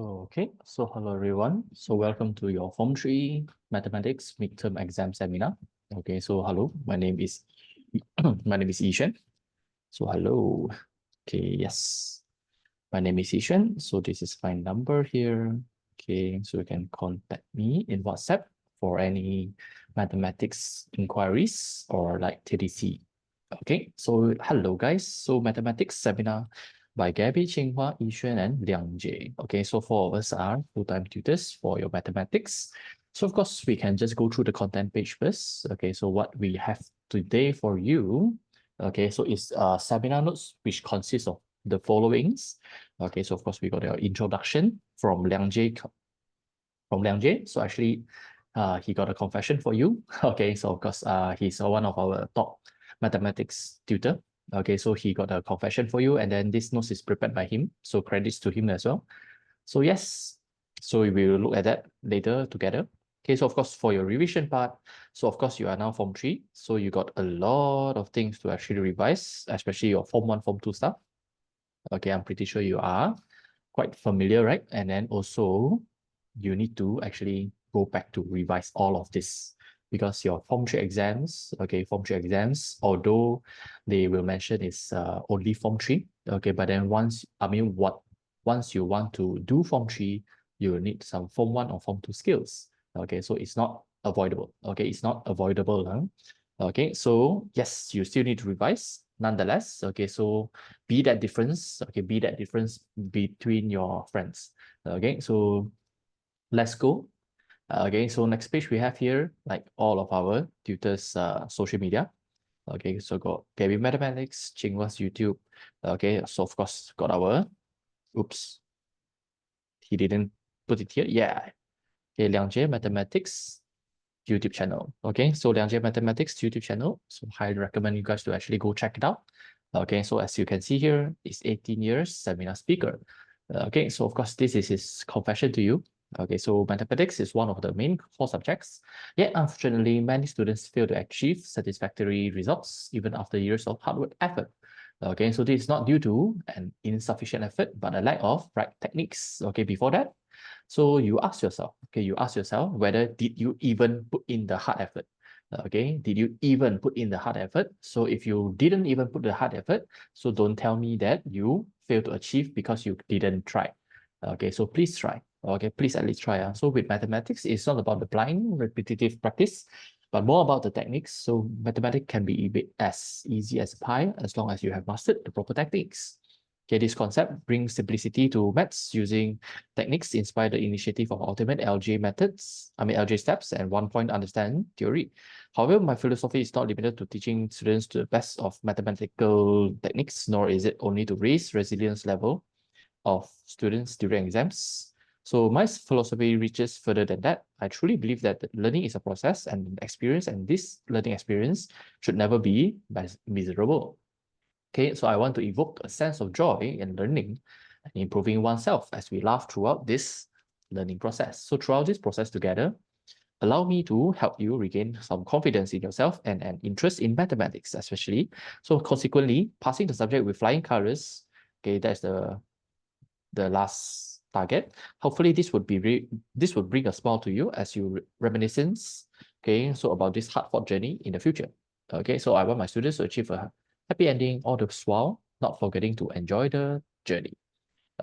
Okay, so hello everyone. So welcome to your Form 3 Mathematics Midterm Exam Seminar. Okay, so hello, my name is my name is Ishan. So hello. Okay, yes. My name is Ishan. So this is my number here. Okay, so you can contact me in WhatsApp for any mathematics inquiries or like TDC. Okay, so hello guys. So mathematics seminar by Gabby, Qinghua, Yixuan, and Liang Jie. Okay, so four of us are full-time tutors for your mathematics. So of course, we can just go through the content page first. Okay, so what we have today for you, okay, so it's seminar notes which consists of the followings. Okay, so of course, we got our introduction from Liang Jie. So actually, he got a confession for you. Okay, so of course, he's one of our top mathematics tutor. Okay, so he got a confession for you, and then this notes is prepared by him. So credits to him as well. So yes, so we will look at that later together. Okay, so of course, for your revision part, so of course, you are now Form 3. So you got a lot of things to actually revise, especially your Form 1, Form 2 stuff. Okay, I'm pretty sure you are quite familiar, right? And then also, you need to actually go back to revise all of this because your Form 3 exams, okay, Form 3 exams, although they will mention it's only Form 3, okay, but then once you want to do Form 3, you will need some Form 1 or Form 2 skills. Okay, so it's not avoidable. Okay, it's not avoidable. Huh? Okay, so yes, you still need to revise nonetheless. Okay, so be that difference. Okay, be that difference between your friends. Okay, so let's go. Okay, so next page we have here like all of our tutors' social media. Okay, so got Gabby Mathematics, Chingwa's YouTube. Okay, so of course got our, oops, he didn't put it here. Yeah. Okay, Liang Jie Mathematics YouTube channel. Okay, so Liang Jie Mathematics YouTube channel. So highly recommend you guys to actually go check it out. Okay, so as you can see here, it's 18 years seminar speaker. Okay, so of course, this is his confession to you. Okay, so mathematics is one of the main core subjects. Yet, unfortunately, many students fail to achieve satisfactory results even after years of hard work effort. Okay, so this is not due to an insufficient effort, but a lack of right techniques. Okay, before that, so you ask yourself, okay, you ask yourself whether did you even put in the hard effort? Okay, did you even put in the hard effort? So if you didn't even put the hard effort, so don't tell me that you failed to achieve because you didn't try. Okay, so please try. Okay, please at least try. So with mathematics, it's not about the blind repetitive practice, but more about the techniques. So mathematics can be as easy as pie as long as you have mastered the proper techniques. Okay, this concept brings simplicity to maths using techniques inspired the initiative of ultimate LJ steps and one-point understand theory. However, my philosophy is not limited to teaching students to the best of mathematical techniques, nor is it only to raise resilience level of students during exams. So my philosophy reaches further than that. I truly believe that learning is a process and experience, and this learning experience should never be miserable. Okay, so I want to evoke a sense of joy in learning and improving oneself as we laugh throughout this learning process. So throughout this process together, allow me to help you regain some confidence in yourself and an interest in mathematics, especially. So consequently, passing the subject with flying colors, okay, that's the last target. Hopefully, this would bring a smile to you as you reminiscence, okay, so about this hard-fought journey in the future. Okay, so I want my students to achieve a happy ending all the while not forgetting to enjoy the journey.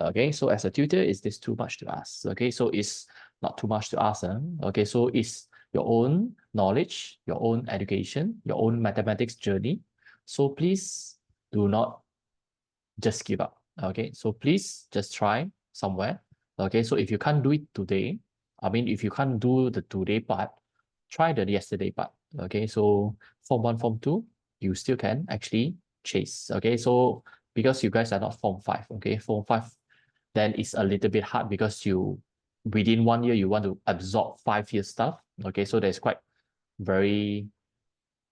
Okay, so as a tutor, is this too much to ask? Okay, so it's not too much to ask. Okay, so it's your own knowledge, your own education, your own mathematics journey. So please do not just give up. Okay, so please just try somewhere. Okay, so if you can't do it today, if you can't do the today part, try the yesterday part. Okay, so Form 1, Form 2, you still can actually chase. Okay, so because you guys are not Form 5, okay, Form 5, then it's a little bit hard because within 1 year, you want to absorb 5 years stuff. Okay, so that's quite very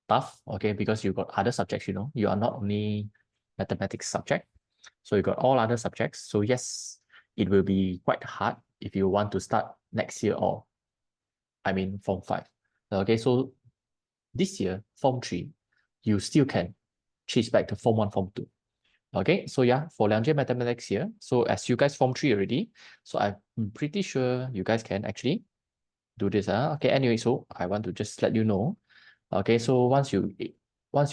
tough, okay, because you got other subjects, you are not only mathematics subject, so you got all other subjects. So yes, it will be quite hard if you want to start next year or Form 5. Okay, so this year, Form 3, you still can change back to Form 1, Form 2. Okay, so yeah, for 两届 mathematics here. So as you guys form 3 already, so I'm pretty sure you guys can actually do this. Okay, anyway, so I want to just let you know. Okay, so once you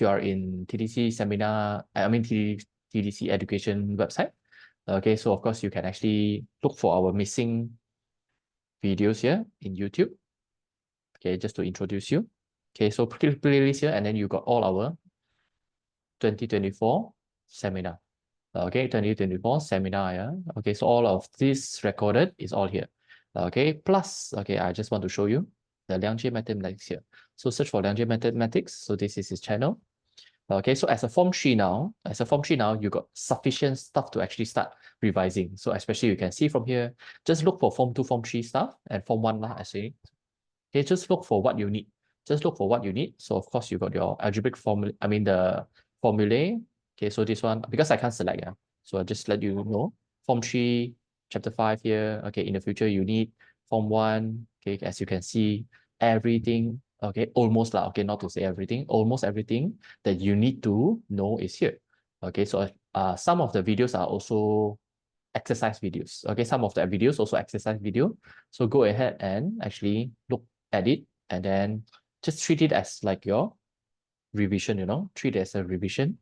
are in TDC seminar, I mean TDC education website. Okay, so of course you can actually look for our missing videos here in YouTube. Okay, just to introduce you. Okay, so click playlist here, and then you got all our 2024 seminar. Okay, 2024 seminar. Yeah. Okay, so all of this recorded is all here. Okay, plus, okay, I just want to show you the Liang Jie mathematics here. So search for Liang Jie mathematics. So this is his channel. Okay, so as a Form 3 now, you got sufficient stuff to actually start revising. So especially you can see from here, just look for Form 2, Form 3 stuff and Form 1 lah, actually. Okay, just look for what you need. Just look for what you need. So of course you got your algebraic formula, I mean the formulae. Okay, so this one, because I can't select, yeah. So I'll just let you know. Form 3, chapter 5 here. Okay, in the future you need Form 1. Okay, as you can see, everything, okay, almost lah, okay, not to say everything, almost everything that you need to know is here. Okay, so some of the videos are also exercise videos. Okay, some of the videos also exercise video. So go ahead and actually look at it and then just treat it as like your revision, treat it as a revision.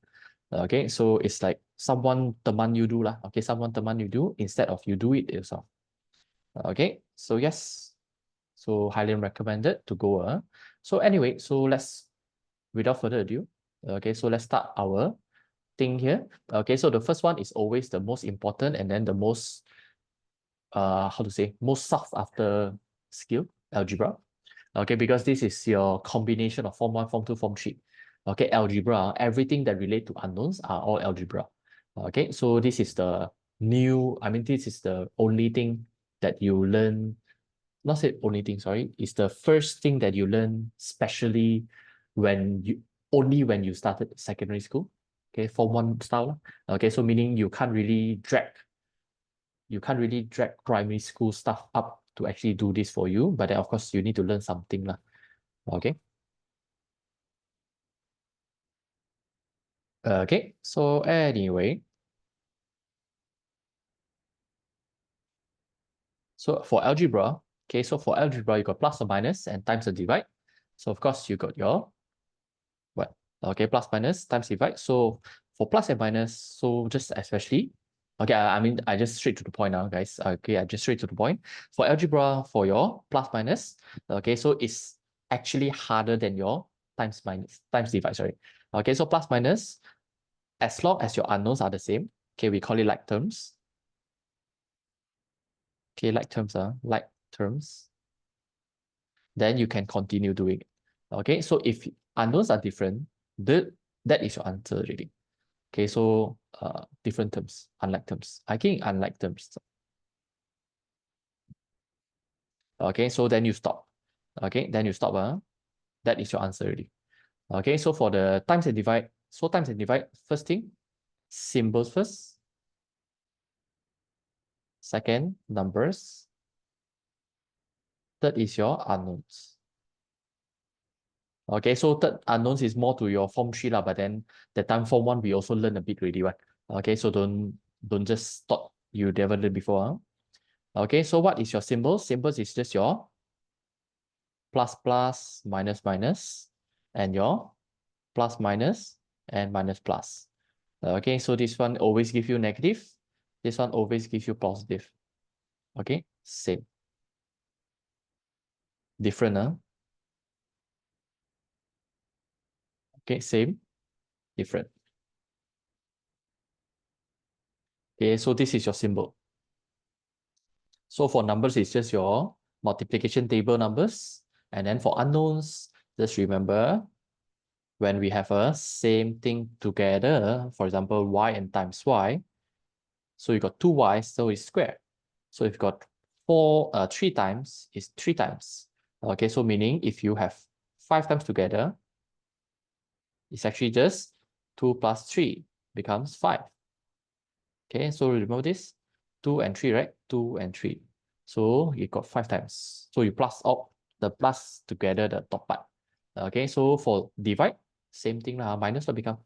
Okay, so it's like someone teman you do lah. Okay, someone teman you do instead of you do it yourself. Okay, so yes, so highly recommended to go. So anyway, so without further ado, okay, so let's start our thing here. Okay, so the first one is always the most important and then the most how to say, most sought after skill, algebra. Okay, because this is your combination of Form 1, Form 2, Form 3. Okay, algebra, everything that relate to unknowns are all algebra. Okay, so this is the this is the only thing that you learn, not say only thing, sorry, it's the first thing that you learn, especially only when you started secondary school. Okay, Form 1 style. Okay, so meaning you can't really drag primary school stuff up to actually do this for you. But then, of course, you need to learn something lah. Okay. Okay. So anyway, so for algebra, okay, so for algebra, you got plus or minus and times and divide. So of course, you got your what? Okay, plus minus times divide. So for plus and minus, so just especially, okay, I mean, I just straight to the point now, guys. Okay, I just straight to the point. For algebra, for your plus minus, okay, so it's actually harder than your times divide, sorry. Okay, so plus minus, as long as your unknowns are the same, okay, we call it like terms. Okay, like terms are like terms. Then you can continue doing it. Okay, so if unknowns are different, that is your answer already. Okay, so different terms, unlike terms. I think unlike terms. Okay, so then you stop. Okay, then you stop. That is your answer already. Okay, so for the times and divide, first thing, symbols first. Second, numbers. Third is your unknowns. Okay, so third unknowns is more to your Form 3 lah, but then the time Form 1 we also learn a bit already, right? Okay, so don't just stop you never learned before. Okay, so what is your symbols? Symbols is just your plus plus, minus minus, and your plus minus and minus plus. Okay, so this one always give you negative. This one always gives you positive. Okay, same. Different, okay, same, different. Okay, so this is your symbol. So for numbers, it's just your multiplication table numbers. And then for unknowns, just remember when we have a same thing together, for example, y and times y. So you got 2y, so it's square. So if you got 3 times, it's 3 times. Okay, so meaning if you have 5 times together, it's actually just 2 plus 3 becomes 5. Okay, so remember this, 2 and 3, right? 2 and 3. So you got 5 times. So you plus up the plus together the top part. Okay, so for divide, same thing lah. Minus will become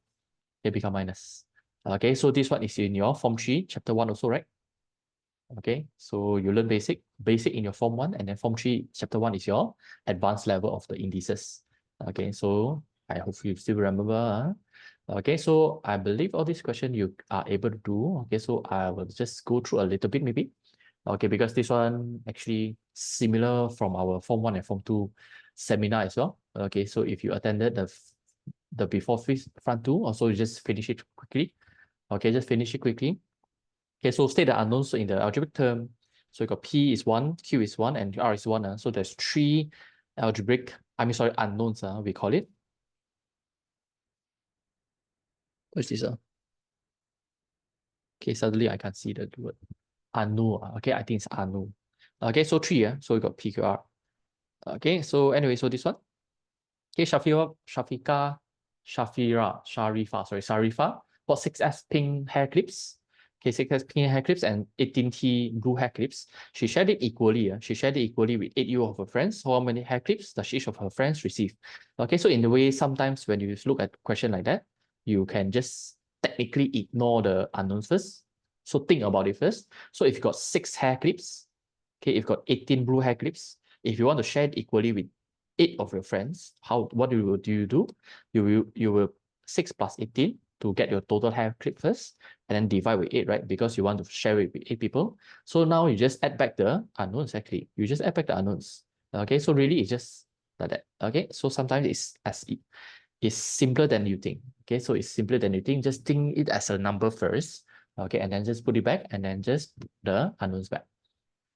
minus. Okay, so this one is in your Form 3, Chapter 1 also, right? Okay, so you learn basic in your Form 1, and then Form 3, Chapter 1 is your advanced level of the indices. Okay, so I hope you still remember. Okay, so I believe all these questions you are able to do. Okay, so I will just go through a little bit maybe. Okay, because this one actually similar from our Form 1 and Form 2 seminar as well. Okay, so if you attended the before front two, also you just finish it quickly. Okay, just finish it quickly. Okay, so state the unknowns in the algebraic term. So you got P is 1, Q is 1, and R is 1. So there's three unknowns, we call it. What's this? Okay, suddenly I can't see the word. Unknown. Okay, I think it's unknown. Okay, so three. So we got P, Q, R. Okay, so anyway, so this one. Okay, Sharifa bought 6S pink hair clips. Okay, 6S pink hair clips and 18T blue hair clips. She shared it equally. She shared it equally with 8U of her friends. So how many hair clips does each of her friends receive? Okay, so in the way, sometimes when you look at a question like that, you can just technically ignore the unknowns first. So think about it first. So if you got 6 hair clips, okay, if you've got 18 blue hair clips, if you want to share it equally with 8 of your friends, what do you do? You will 6 plus 18 to get your total hair clip first, and then divide with 8, right? Because you want to share it with 8 people. So now you just add back the unknowns, actually. You just add back the unknowns. Okay, so really it's just like that. Okay, so sometimes it's simpler than you think. Okay, so it's simpler than you think. Just think it as a number first. Okay, and then just put it back, and then just the unknowns back.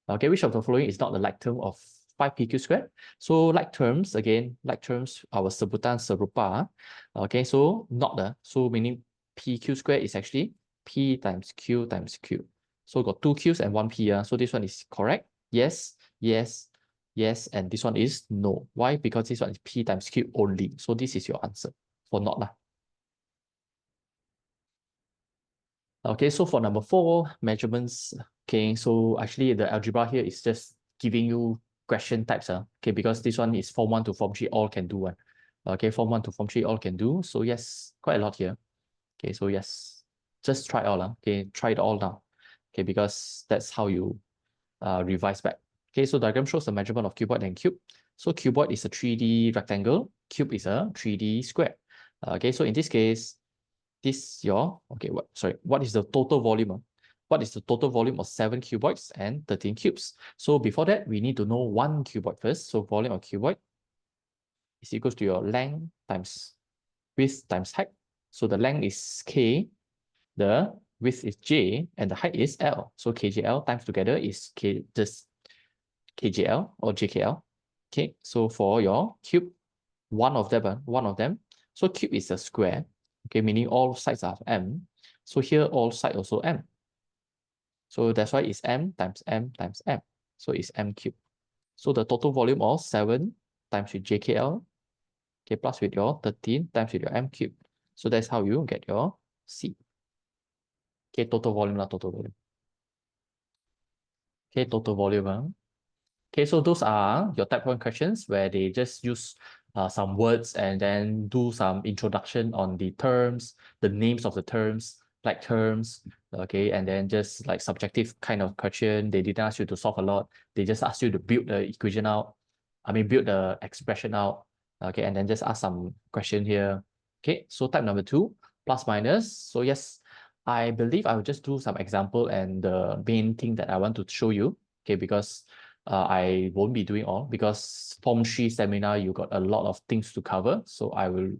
Okay, which of the following is not the like term of 5pq squared? So like terms, again, like terms, our sebutan serupa. Okay, so not the, so meaning pq squared is actually p times q times q. So got 2 q's and 1 p. So this one is correct. Yes, yes, yes, and this one is no. Why? Because this one is p times q only. So this is your answer for not lah. Okay, so for number 4, measurements. Okay, so actually the algebra here is just giving you question types. Okay, because this one is Form 1 to Form 3 all can do one. Okay, Form 1 to Form 3 all can do. So yes, quite a lot here. Okay, so yes, just try all. Okay, try it all now. Okay, because that's how you revise back. Okay, so diagram shows the measurement of cuboid and cube. So cuboid is a 3D rectangle, cube is a 3D square. Okay, so in this case, what is the total volume? What is the total volume of 7 cuboids and 13 cubes? So before that, we need to know 1 cuboid first. So volume of cuboid is equals to your length times width times height. So the length is K, the width is J, and the height is L. So KJL times together is just KJL or JKL. Okay, so for your cube, one of them. So cube is a square. Okay, meaning all sides are m. So here all sides also m. So that's why it's m times m times m. So it's m cubed. So the total volume of 7 times with JKL, okay, plus with your 13 times with your m cubed. So that's how you get your C. Okay, total volume. Okay, total volume. Okay, so those are your type 1 questions where they just use some words and then do some introduction on the terms, the names of the terms, like terms, okay, and then just like subjective kind of question. They didn't ask you to solve a lot. They just asked you to build the equation out. Build the expression out. Okay, and then just ask some question here. Okay, so type number 2, plus minus. So yes, I believe I will just do some example and the main thing that I want to show you. Okay, because I won't be doing all because Form 3 seminar, you got a lot of things to cover. So I will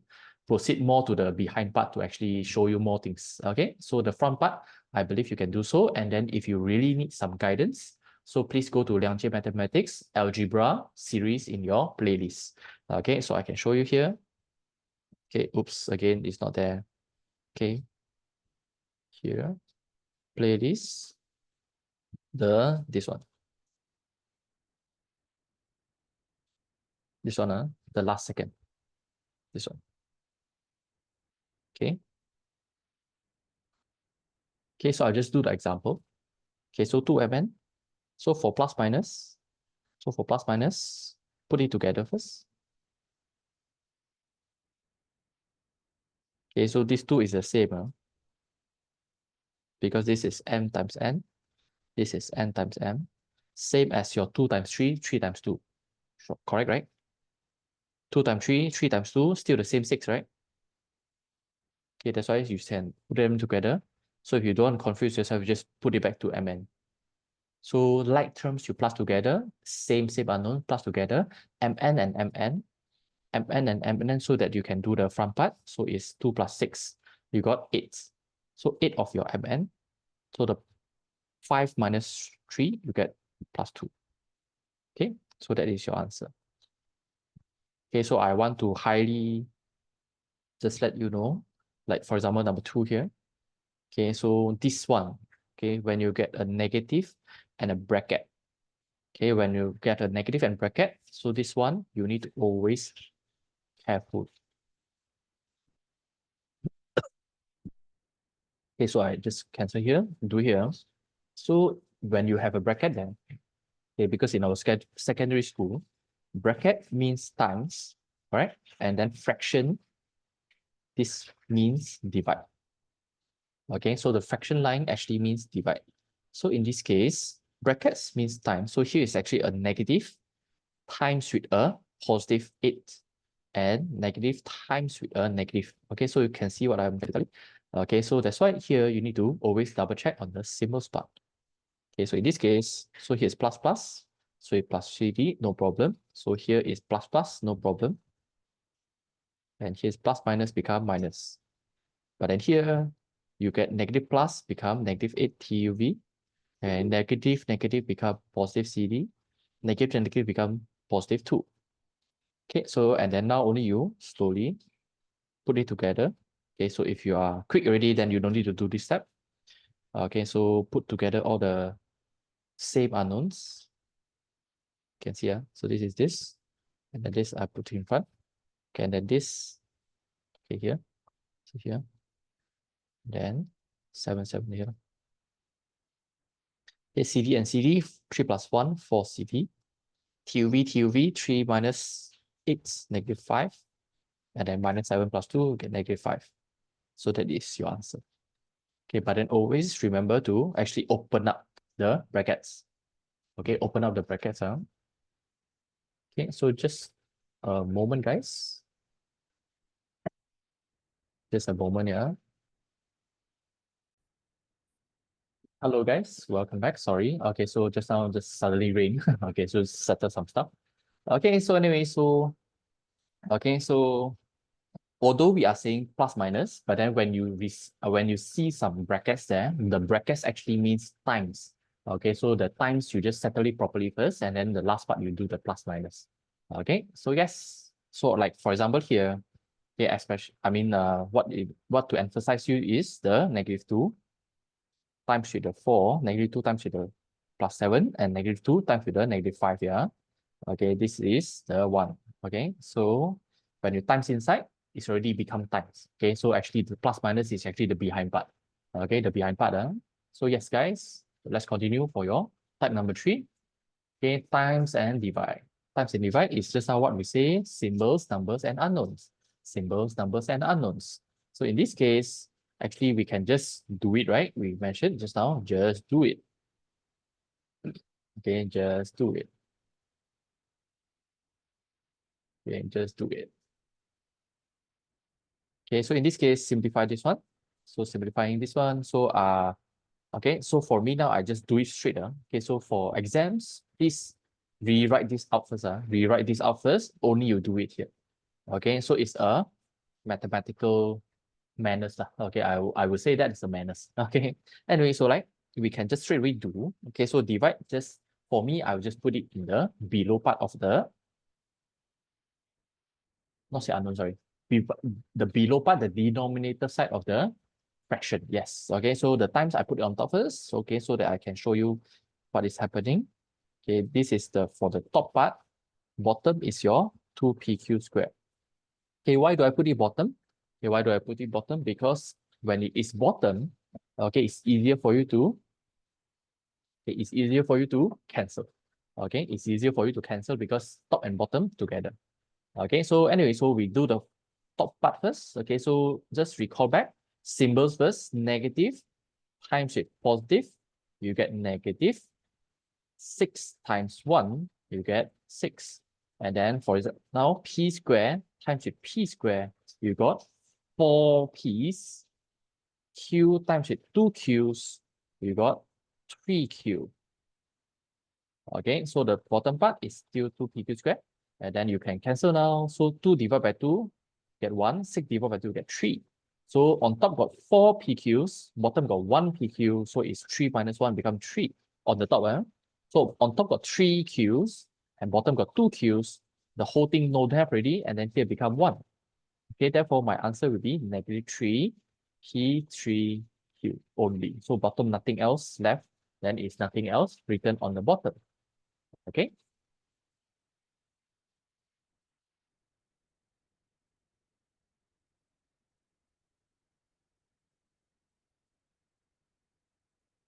proceed more to the behind part to actually show you more things. Okay, so the front part, I believe you can do so. And then if you really need some guidance, so please go to Liangjie Mathematics Algebra series in your playlist. Okay, so I can show you here. Okay, oops, again, it's not there. Okay, here, playlist, this one. This one, the last second. This one. Okay. Okay, so I'll just do the example. Okay, so 2mn. So for plus minus, put it together first. Okay, so this 2 is the same. because this is m times n. This is n times m. Same as your 2 times 3, 3 times 2. Correct, right? 2 times 3, 3 times 2, still the same 6, right? Okay, that's why you can put them together. So if you don't want to confuse yourself, you just put it back to mn. So like terms you plus together, same unknown, plus together, mn and mn, mn and mn, so that you can do the front part. So it's 2 plus 6. You got 8. So 8 of your mn. So the 5 minus 3, you get plus 2. Okay, so that is your answer. Okay, so I want to highly just let you know, like for example, number 2 here. Okay, so this one, okay, when you get a negative and a bracket, okay, when you get a negative and bracket, so this one, you need to always careful. Okay, so I just cancel here, do here. So when you have a bracket then, okay, because in our secondary school, bracket means times, right? And then fraction, this means divide. Okay, so the fraction line actually means divide. So in this case, brackets means times. So here is actually a negative times with a positive 8 and negative times with a negative. Okay, so you can see what I'm telling. Okay, so that's why here you need to always double check on the symbols part. Okay, so in this case, so here's plus plus, so it's plus 3D, no problem. So here is plus plus, no problem. And here's plus minus become minus. But then here, you get negative plus become negative 8 TUV, and negative become positive CD, negative become positive 2. Okay, so and then now only you slowly put it together. Okay, so if you are quick already, then you don't need to do this step. Okay, so put together all the same unknowns. You can see, so this is this, and then this I put in front. Okay, and then this, okay, here, so here, then 7 here. Okay, CD and CD, 3 plus 1, 4 CD. TUV, 3 minus 8, negative 5. And then minus 7 plus 2, get negative 5. So that is your answer. Okay, but then always remember to actually open up the brackets. Okay, open up the brackets. Okay, so just a moment, guys. Just a moment, yeah. Hello, guys. Welcome back. Sorry. Okay, so just now just suddenly rain. Okay, so settle some stuff. Okay, so anyway, so although we are saying plus minus, but then when you see some brackets there, the brackets actually means times. Okay, so the times you just settle it properly first, and then the last part you do the plus minus. Okay, so yes, so like for example here, okay, especially what to emphasize you is the negative 2 times with the 4, negative 2 times with the plus 7, and negative 2 times with the negative 5. Yeah. Okay, this is the 1. Okay, so when you times inside, it's already become times. Okay, so actually the plus minus is actually the behind part. Okay, the behind part. So yes, guys, let's continue for your type number 3. Okay, times and divide. Times and divide is just now what we say, symbols, numbers, and unknowns. Symbols, numbers, and unknowns. So in this case, actually we can just do it, right? We mentioned just now, just do it. Okay, just do it. Okay, just do it. Okay, so in this case, simplify this one. So simplifying this one. So okay, so for me now, I just do it straight. Okay, so for exams, please rewrite this out first. Rewrite this out first, only you do it here. Okay, so it's a mathematical manners. Okay, I would say that is a manners. Okay, anyway, so like we can just straight away do. Okay, so divide just, for me, I will just put it in the below part of the, not say unknown, sorry. The below part, the denominator side of the fraction. Yes. Okay, so the times I put it on top first. Okay, so that I can show you what is happening. Okay, this is the for the top part. Bottom is your 2pq squared. Okay, why do I put it bottom? Okay, why do I put it bottom? Because when it is bottom, okay, it's easier for you to, cancel. Okay, it's easier for you to cancel because top and bottom together. Okay, so anyway, so we do the top part first. Okay, so just recall back symbols first, negative times with positive, you get negative. 6 times 1, you get 6. And then for example, now p squared times with p squared, you got 4p's. Q times with 2q's, you got 3q. Okay, so the bottom part is still 2pq squared. And then you can cancel now. So 2 divided by 2, get 1. 6 divided by 2, get 3. So on top got 4 PQs, bottom got 1 PQ, so it's 3 minus 1 become 3 on the top. So on top got 3 Qs, and bottom got 2 Qs. The whole thing no have already, and then here become 1. Okay, therefore my answer will be negative 3 P3Q only. So bottom nothing else left, then it's nothing else written on the bottom. Okay.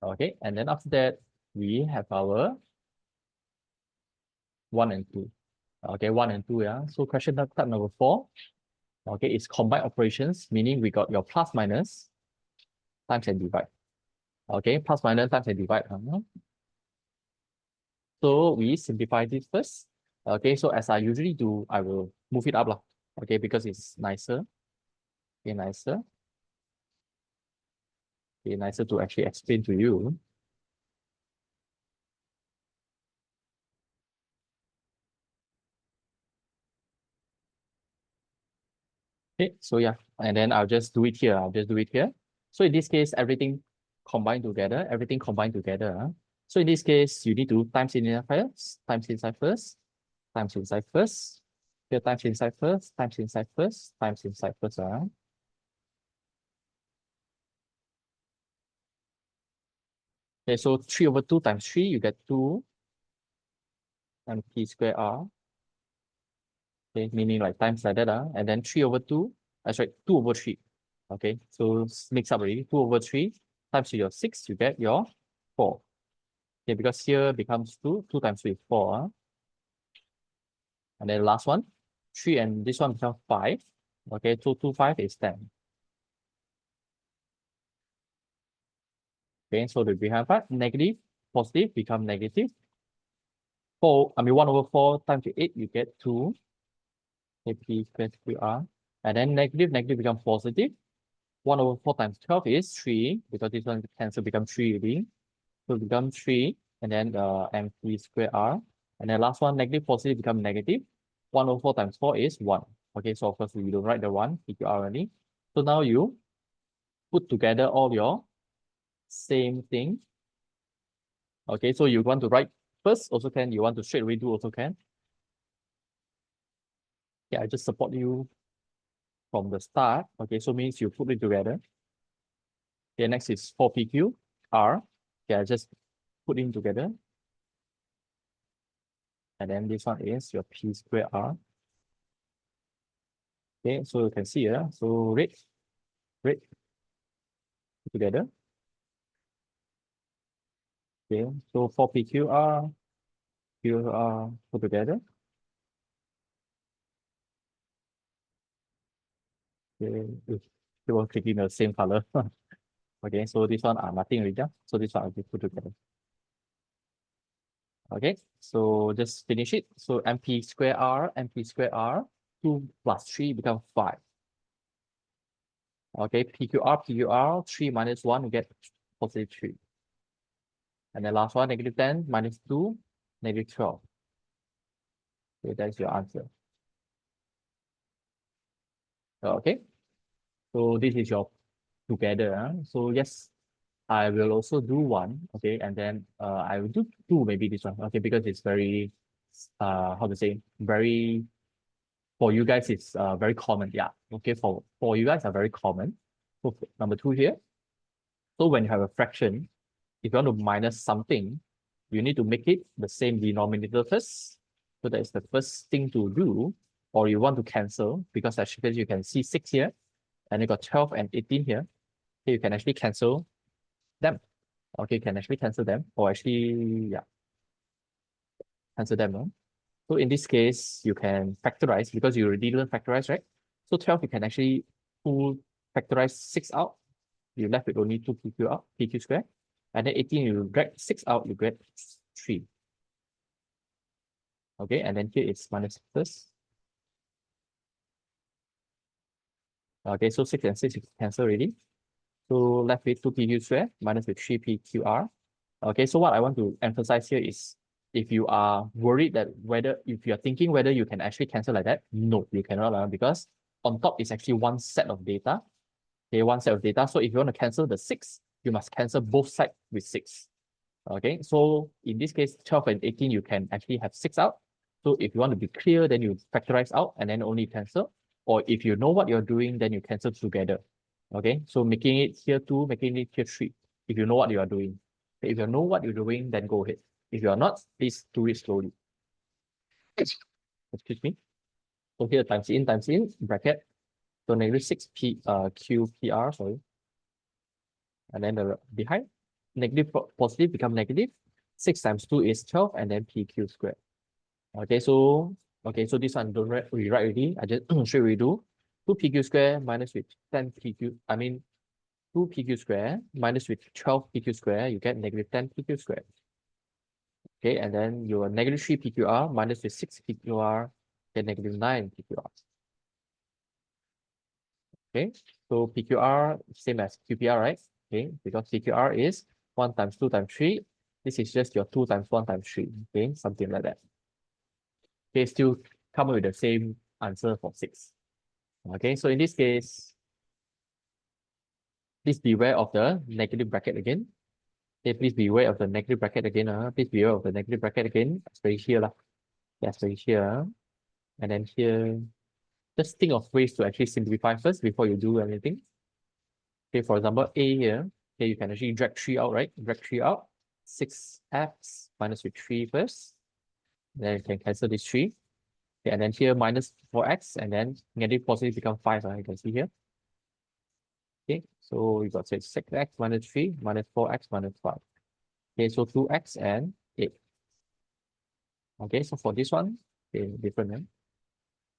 Okay, and then after that, we have our 1 and 2. Okay, 1 and 2, yeah. So question type number 4. Okay, it's combined operations, meaning we got your plus minus times and divide. Okay, plus minus times and divide. So we simplify this first. Okay, so as I usually do, I will move it up lah. Okay, because it's nicer. Okay, nicer. Okay, nicer to actually explain to you. Okay, so yeah, and then I'll just do it here. I'll just do it here. So in this case, everything combined together, everything combined together. So in this case, you need to times inside first, times inside first, times inside first, here times inside first, times inside first, times inside first. Okay, so 3 over 2 times 3, you get 2 and p square r. Okay, meaning like times like that. And then 3 over 2, sorry, 2 over 3. Okay, so mix up already. 2 over 3 times your 6, you get your 4. Okay, because here becomes 2, 2 times 3 is 4. And then last one, 3 and this one becomes 5. Okay, so 2, 5 is 10. Okay, so the behind part, negative, positive become negative. 1 over 4 times 8, you get 2. Okay, p squared QR. And then negative, negative become positive. 1 over 4 times 12 is 3, because this one cancel become 3 already. So become 3, and then MP square R. And then last one, negative, positive become negative. 1 over 4 times 4 is 1. Okay, so of course we don't write the 1, PQR only. So now you put together all your same thing. Okay, so you want to write first also can, you want to straight away do also can. Yeah, I just support you from the start. Okay, so means you put it together. Okay, next is 4PQ R. Okay, I just put in together. And then this one is your P square R. Okay, so you can see here. So red together. Okay, so 4PQR, QR put together. Okay, they were clicking the same color. Okay, so this one are nothing already. So this one I will put together. Okay, so just finish it. So MP square R, 2 plus 3 become 5. Okay, PQR, 3 minus 1, you get positive 3. And then last one, negative 10 minus 2, negative 12. Okay, that's your answer. Okay, so this is your together. So yes, I will also do one. Okay, and then I will do two, maybe this one. Okay, because it's very, how to say, very, for you guys, it's very common. Yeah, okay, for you guys are very common. So number 2 here. So when you have a fraction, if you want to minus something, you need to make it the same denominator first. So that is the first thing to do. Or you want to cancel, because as you can see 6 here, and you got 12 and 18 here. Okay, you can actually cancel them. Okay, you can actually cancel them, or actually, yeah, cancel them. No? So in this case, you can factorize, because you already learned factorize, right? So 12, you can actually pull factorize 6 out. you left with only 2 PQ out, PQ square. And then 18, you drag 6 out, you get 3. Okay, and then here it's minus this. Okay, so 6 and 6 you cancel already. So left with 2 PQ square minus with 3 PQR. Okay, so what I want to emphasize here is if you are worried that if you're thinking whether you can actually cancel like that, no, you cannot, because on top is actually one set of data. Okay, one set of data. So if you want to cancel the 6, you must cancel both sides with 6. Okay, so in this case, 12 and 18, you can actually have 6 out. So if you want to be clear, then you factorize out and then only cancel. Or if you know what you're doing, then you cancel together. Okay, so making it here 2, making it here 3, if you know what you are doing. If you know what you're doing, then go ahead. If you are not, please do it slowly. Excuse me. So here times in, bracket. So negative 6 QPR, sorry. And then the behind, negative positive become negative. 6 times 2 is 12, and then PQ squared. Okay, so this one don't rewrite already. I just should redo. 2 PQ squared minus with 10 PQ, 2 PQ squared minus with 12 PQ squared, you get negative 10 PQ squared. Okay, and then your negative 3 PQR minus with 6 PQR, get negative 9 PQR. Okay, so PQR same as QPR, right? Okay, because PQR is 1 times 2 times 3. This is just your 2 times 1 times 3. Okay, something like that. Okay, still come up with the same answer for 6. Okay, so in this case, please beware of the negative bracket again. Okay, please beware of the negative bracket again. Please beware of the negative bracket again, especially here. Especially here. And then here, just think of ways to actually simplify first before you do anything. Okay, for example, A here, okay, you can actually drag 3 out, right? Drag 3 out. 6x minus with 3 first. Then you can cancel this 3. Okay, and then here minus 4x, and then negative positive become 5, you can see here. Okay, so you got say 6x minus 3 minus 4x minus 5. Okay, so 2x and 8. Okay, so for this one, okay, different.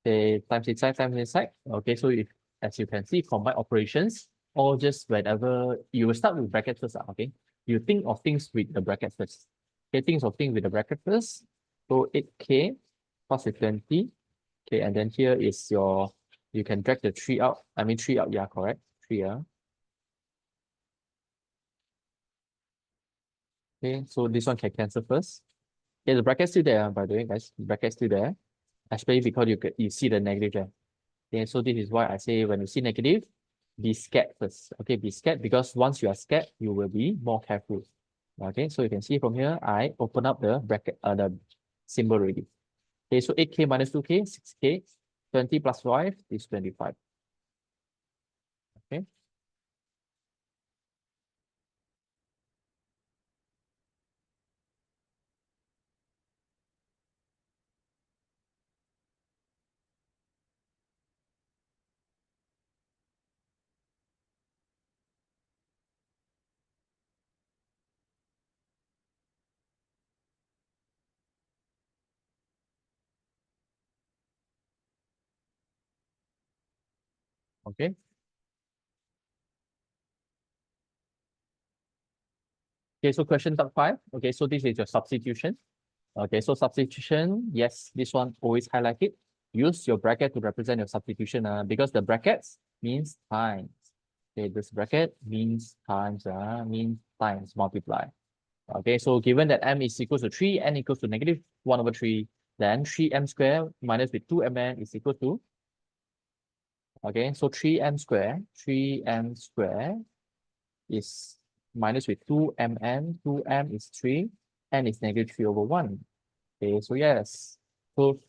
Okay, times inside, times inside. Okay, so if, as you can see, combine operations, or just whenever you will start with brackets first, okay? You think of things with the bracket first. Okay, think of things with the bracket first. So 8k plus with 20. Okay, and then here is your, you can drag the 3 out. 3 out, yeah, correct. 3, yeah. Okay, so this one can cancel first. Okay, the bracket's still there, by the way, guys. The bracket's still there, especially because you see the negative there. Okay, so this is why I say when you see negative, be scared first. Okay, be scared because once you are scared, you will be more careful. Okay, so you can see from here, I open up the bracket, the symbol already. Okay, so 8k minus 2k, 6k, 20 plus 5 is 25. Okay. Okay. Okay, so question top 5. Okay, so this is your substitution. Okay, so substitution, yes, this one always highlight it. Use your bracket to represent your substitution because the brackets means times. Okay, this bracket means times, multiply. Okay, so given that m is equal to 3, n equals to negative 1 over 3, then 3m squared minus with 2mn is equal to, okay, so 3m squared is minus with 2mn, 2m is 3, n is negative 3 over 1. Okay, so yes, so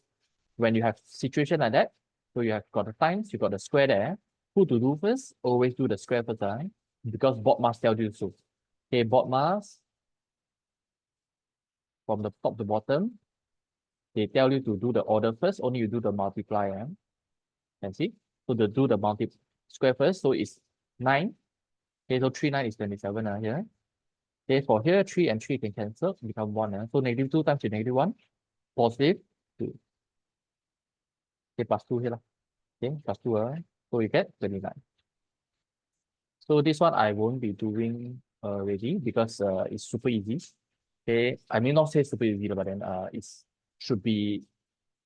when you have situation like that, so you have got the times, you got the square there. Who to do first? Always do the square first, because board mass tells you so. Okay, board mass from the top to bottom, they tell you to do the order first, only you do the multiply. Can see? So to do the square first, so it's 9. Okay, so 3, 9 is 27 here. Okay, for here, 3 and 3 can cancel, become 1. So negative 2 times negative 1, positive 2. Okay, plus 2 here. Okay, plus 2. So you get 29. So this one I won't be doing already because it's super easy. Okay, I mean not say super easy, but then it's should be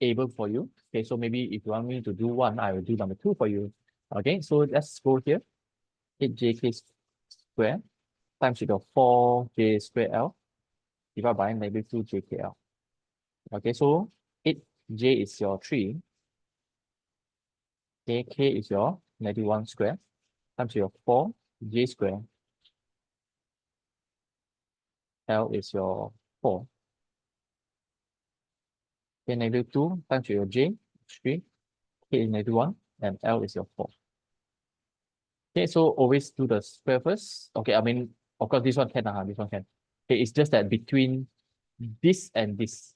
able for you. Okay, so maybe if you want me to do one, I will do number two for you. Okay, so let's go here. 8jk square times with your 4j square L divided by negative 2jkl. Okay, so 8j is your 3, okay, k is your negative 1 square times your 4j square, L is your 4. Okay, negative 2 times your j, 3, k is negative 1, and L is your 4. Okay, so always do the square first. Okay, I mean, of course, this one can, this one can. Okay, it's just that between this and this.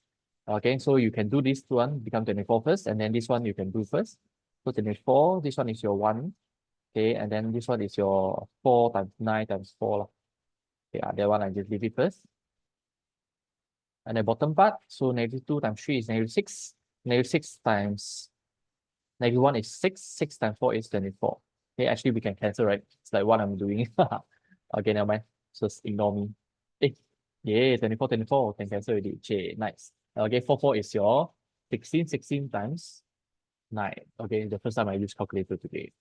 Okay, so you can do this one, become 24 first, and then this one you can do first. So 24, this one is your 1. Okay, and then this one is your 4 times 9 times 4. Okay, that one I just leave it first. And the bottom part, so negative 2 times 3 is negative 6. Negative 6 times negative 1 is 6. 6 times 4 is 24. Okay, actually we can cancel, right? It's like what I'm doing. Okay, never mind. Just ignore me. Eh, yeah, 24, 24 can cancel already. Okay, nice. Okay, 4, 4 is your 16. 16 times 9. Okay, the first time I use calculator today.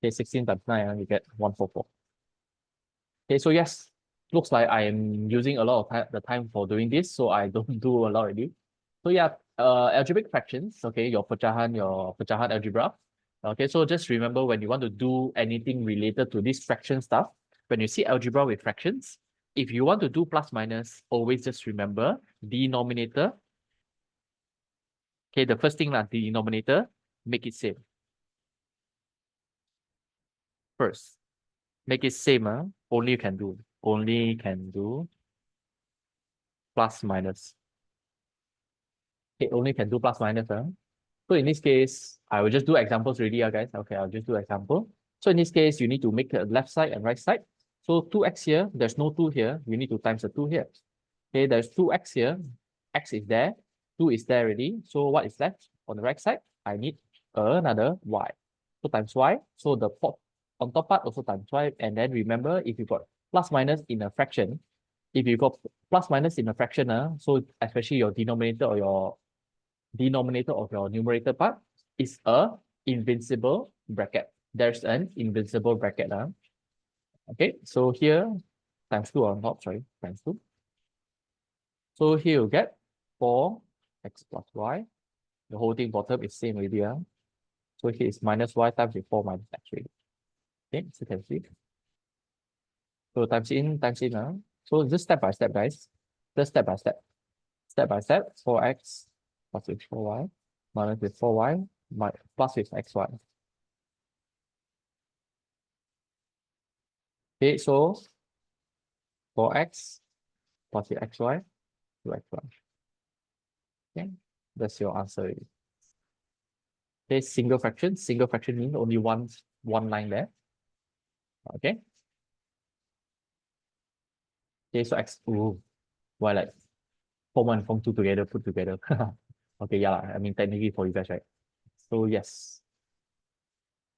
Okay, 16 times 9, you get 144. Okay, so yes, looks like I am using a lot of the time for doing this, so I don't do a lot already. So yeah, algebraic fractions, okay, your pecahan algebra. Okay, so just remember when you want to do anything related to this fraction stuff, when you see algebra with fractions, if you want to do plus minus, always just remember denominator. Okay, the first thing like denominator, make it same first. Make it same, only can do plus minus. Okay, only can do plus minus. So in this case, I will just do examples already, guys. Okay, I'll just do example. So in this case, you need to make the left side and right side. So 2x here, there's no 2 here. You need to times the 2 here. Okay, there's 2x here. X is there. 2 is there already. So what is left on the right side? I need another y. So times y. So the on top part also times y. And then remember, if you got plus minus in a fraction, if you got plus minus in a fraction, so especially your denominator or your denominator of your numerator part is a invincible bracket. There's an invincible bracket. Okay, so here times 2 on top, sorry, times 2. So here you get 4x plus y. The whole thing bottom is same already. So here is minus y times with 4 minus x already. Okay, so you can see. So times in, times in. So just step by step, guys. Just step by step. Step by step, 4x plus with 4y minus with 4y plus with xy. Okay, so 4x plus with xy to xy. Okay, that's your answer. Okay, single fraction. Single fraction means only one line there. Okay. Okay, so x, ooh, why like form 1 and form 2 together, put together. Okay, yeah, I mean technically for you guys, right? So yes.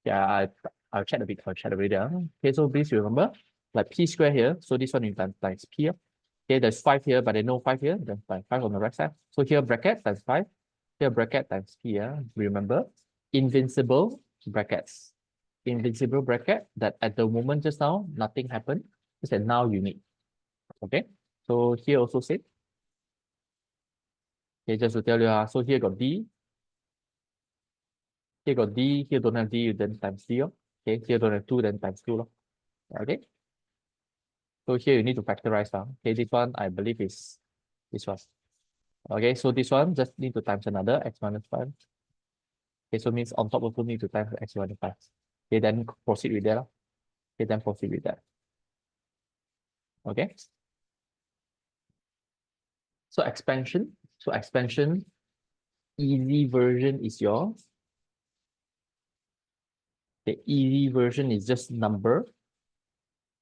Yeah, I'll chat a bit. Okay, so please remember, like p square here. So this one you times p. Okay, there's 5 here, but there's no 5 here. Then 5 on the right side. So here bracket times 5. Here bracket times p. Remember, invincible brackets. Invincible bracket that at the moment just now, nothing happened. Just that now you need. Okay, so here also say. Okay, just to tell you, so here got d. Here got d, here don't have d, then times d. Okay, here don't have 2, then times 2. Okay. So here you need to factorize. Okay, this one I believe is this one. Okay, so this one just need to times another x minus 5. Okay, so means on top also need to times x minus 5. Okay, then proceed with that. Okay, then proceed with that. Okay. So expansion. So expansion, easy version is your. The easy version is just number.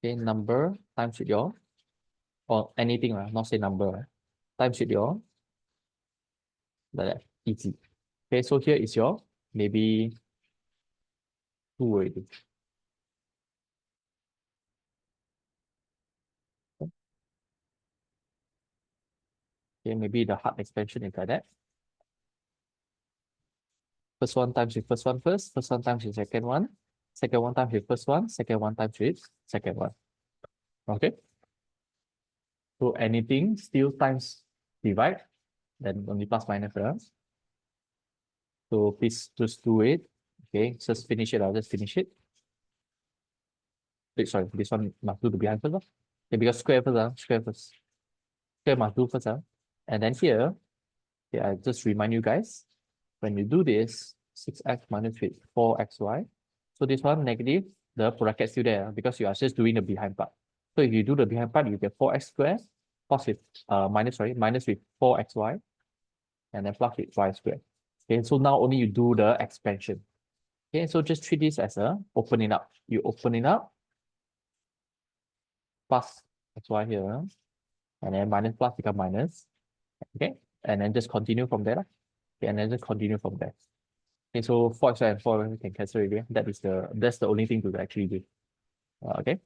Okay, number times with your, or anything, not say number, times with your, like that, easy. Okay, so here is your maybe 2 already. Okay, maybe the hard expansion is like that. First one times with first one first one times with second one times with first one, second one times with second one. Okay. So anything still times divide, then only plus minus. So please just do it. Okay, just finish it. I'll just finish it. Wait, sorry, this one must do the behind first. Okay, because square first, square first. Square must do first. And then here, okay, I just remind you guys, when you do this, 6x minus 4xy. So this one negative, the bracket still there because you are just doing the behind part. So if you do the behind part, you get 4x squared plus with minus with 4xy and then plus with y squared. Okay, so now only you do the expansion. Okay, so just treat this as a opening up. You open it up, plus xy here, and then minus plus become minus. Okay, and then just continue from there. Okay, and then just continue from there. Okay, so 4xy and 4 can cancel it. That's the only thing to actually do. Okay.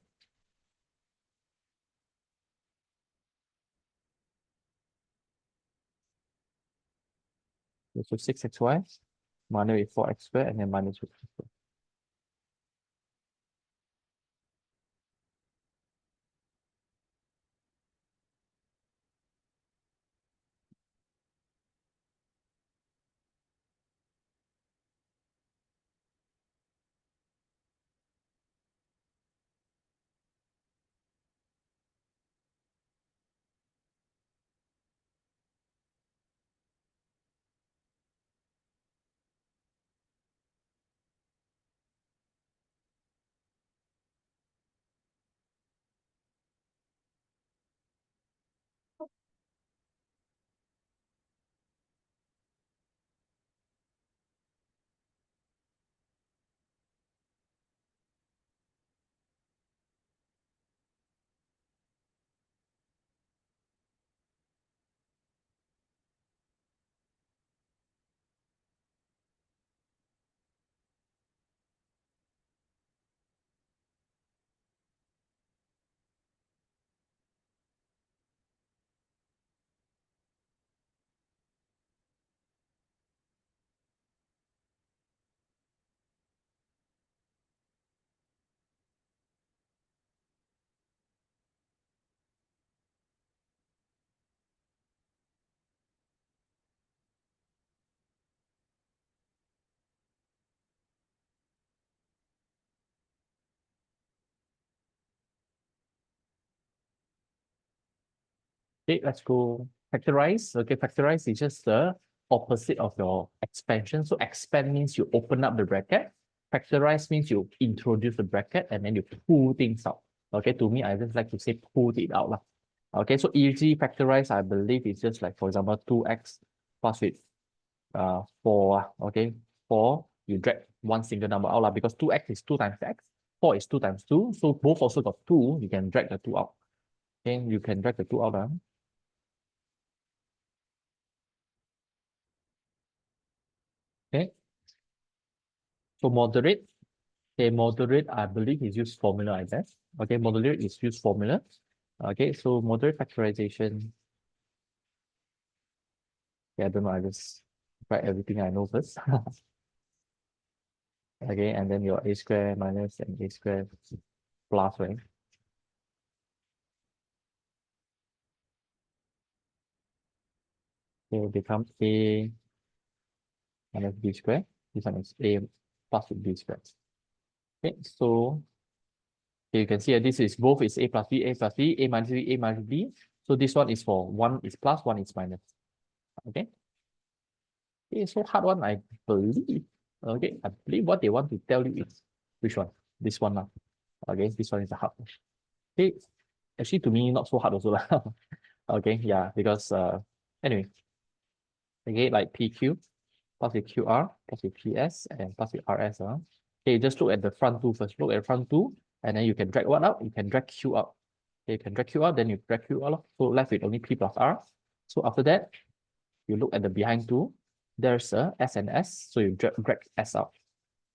So 6xy minus with 4x squared and then minus with x squared. Okay, let's go factorize. Okay, factorize is just the opposite of your expansion. So expand means you open up the bracket. Factorize means you introduce the bracket and then you pull things out. Okay, to me, I just like to say pull it out. Okay, so easy factorize, I believe it's just like, for example, 2x plus with 4. Okay, 4, you drag one single number out because 2x is 2 times x. 4 is 2 times 2. So both also got 2. You can drag the 2 out. Okay, you can drag the 2 out. Okay, so moderate. Okay, moderate, I believe is use formula, I guess. Okay, moderate is use formula. Okay, so moderate factorization. Yeah, I don't know, I just write everything I know first. Okay, and then your a squared minus and a squared plus, right? It will become a minus b squared. This one is a plus with b squared. Okay, so you can see this is both is a plus b, a plus b, a minus b, a minus b. So this one is for one is plus, one is minus. Okay. Okay, so hard one, I believe. Okay, I believe what they want to tell you is which one? This one now. Okay, this one is the hard one. Okay, actually to me not so hard also lah. Okay, yeah, because anyway, okay, like PQ plus with QR plus with PS and plus with RS. Okay, just look at the front two first. Look at the front two, and then you can drag what out? You can drag Q out. Okay, you can drag Q out, then you drag Q out. So left with only P plus R. So after that, you look at the behind two. There's a S and S, so you drag S out.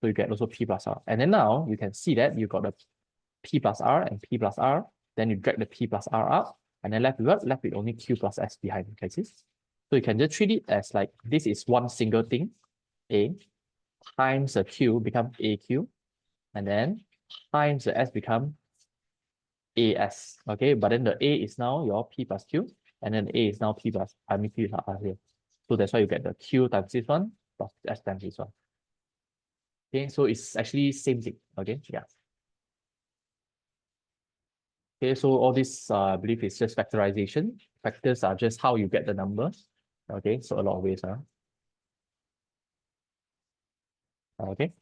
So you get also P plus R. And then now you can see that you got the P plus R and P plus R. Then you drag the P plus R up, and then left with what? Left with only Q plus S behind. Okay, see? So you can just treat it as like this is one single thing, A, times the Q become AQ, and then times the S become AS. Okay, but then the A is now your P plus Q, and then the A is now P plus R here. So that's why you get the Q times this one plus S times this one. Okay, so it's actually same thing. Okay, yeah. Okay, so all this I believe is just factorization. Factors are just how you get the numbers. Okay, so a lot of ways. Okay.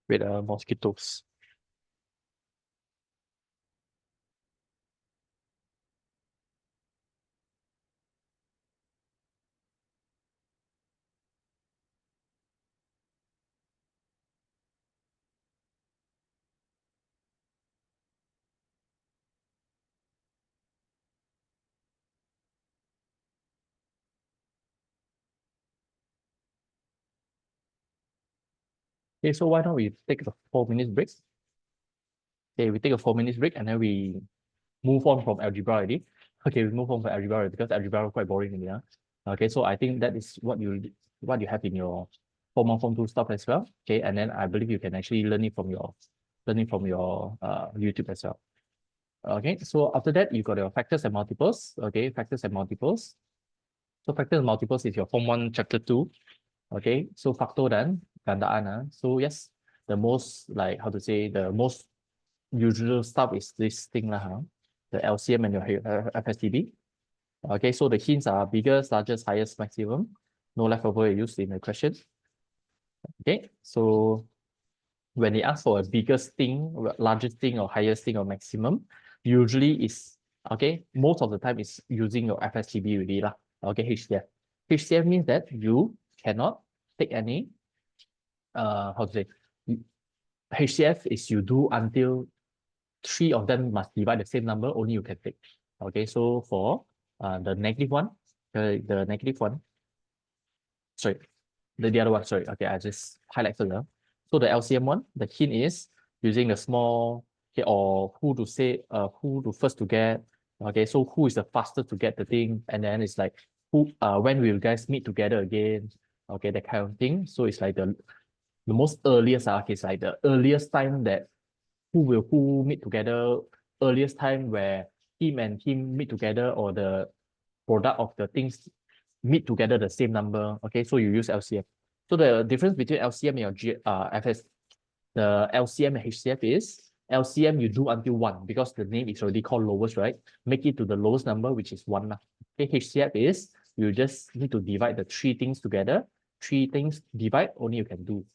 With mosquitoes. Okay, so why don't we take a 4 minute break? Okay, we take a 4 minute break and then we move on from algebra already. Okay, we move on from algebra already because algebra is quite boring already. Okay, so I think that is what you have in your Form 1, Form 2 stuff as well. Okay, and then I believe you can actually learn it from your YouTube as well. Okay, so after that, you got your factors and multiples. Okay, factors and multiples. So factors and multiples is your Form 1, Chapter 2. Okay, so factor dan gandaan. So yes, the most like how to say the most usual stuff is this thing lah, the LCM and your FSTB. Okay, so the hints are biggest, largest, highest, maximum. No leftover used in the question. Okay, so when they ask for a biggest thing, largest thing, or highest thing, or maximum, usually is okay. Most of the time is using your FSTB already lah. Okay, HCF. HCF means that you cannot take any how to say HCF is you do until 3 of them must divide the same number, only you can take. Okay, so for the negative one, the negative one, sorry, the other one, sorry, okay, I just highlighted them. So the LCM one, the hint is using the small, okay, or who to first to get. Okay, so who is the fastest to get the thing, and then it's like when will you guys meet together again? Okay, that kind of thing. So it's like the most earliest, okay, it's like the earliest time that who meet together, earliest time where him and him meet together, or the product of the things meet together the same number. Okay, so you use LCM. So the difference between LCM and your FS, the LCM and HCF is LCM you do until 1 because the name is already called lowest, right? Make it to the lowest number, which is 1. Okay, HCF is you just need to divide the 3 things together. 3 things divide, only you can do.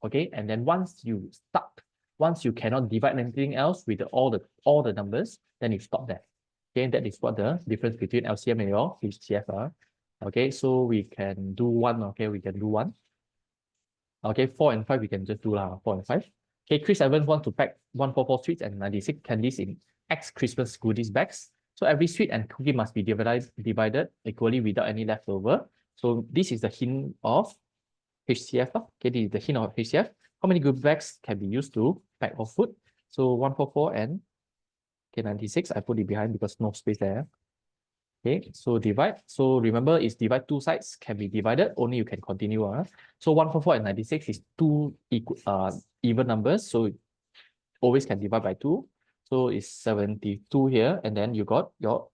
Okay, and then once you cannot divide anything else with all the numbers, then you stop there. Okay, that is what the difference between LCM and your HCF are. Okay, so we can do 1. Okay, we can do 1. Okay, 4 and 5 we can just do 4 and 5. Okay, Chris Evans wants to pack 144 sweets and 96 candies in X Christmas goodies bags. So every sweet and cookie must be divided equally without any leftover. So this is the hint of HCF. Okay, this is the hint of HCF. How many good bags can be used to pack of food? So 144 and 96. I put it behind because no space there. Okay, so divide. So remember, it's divide two sides can be divided. Only you can continue. So 144 and 96 is two even numbers. So always can divide by 2. So it's 72 here. And then you got your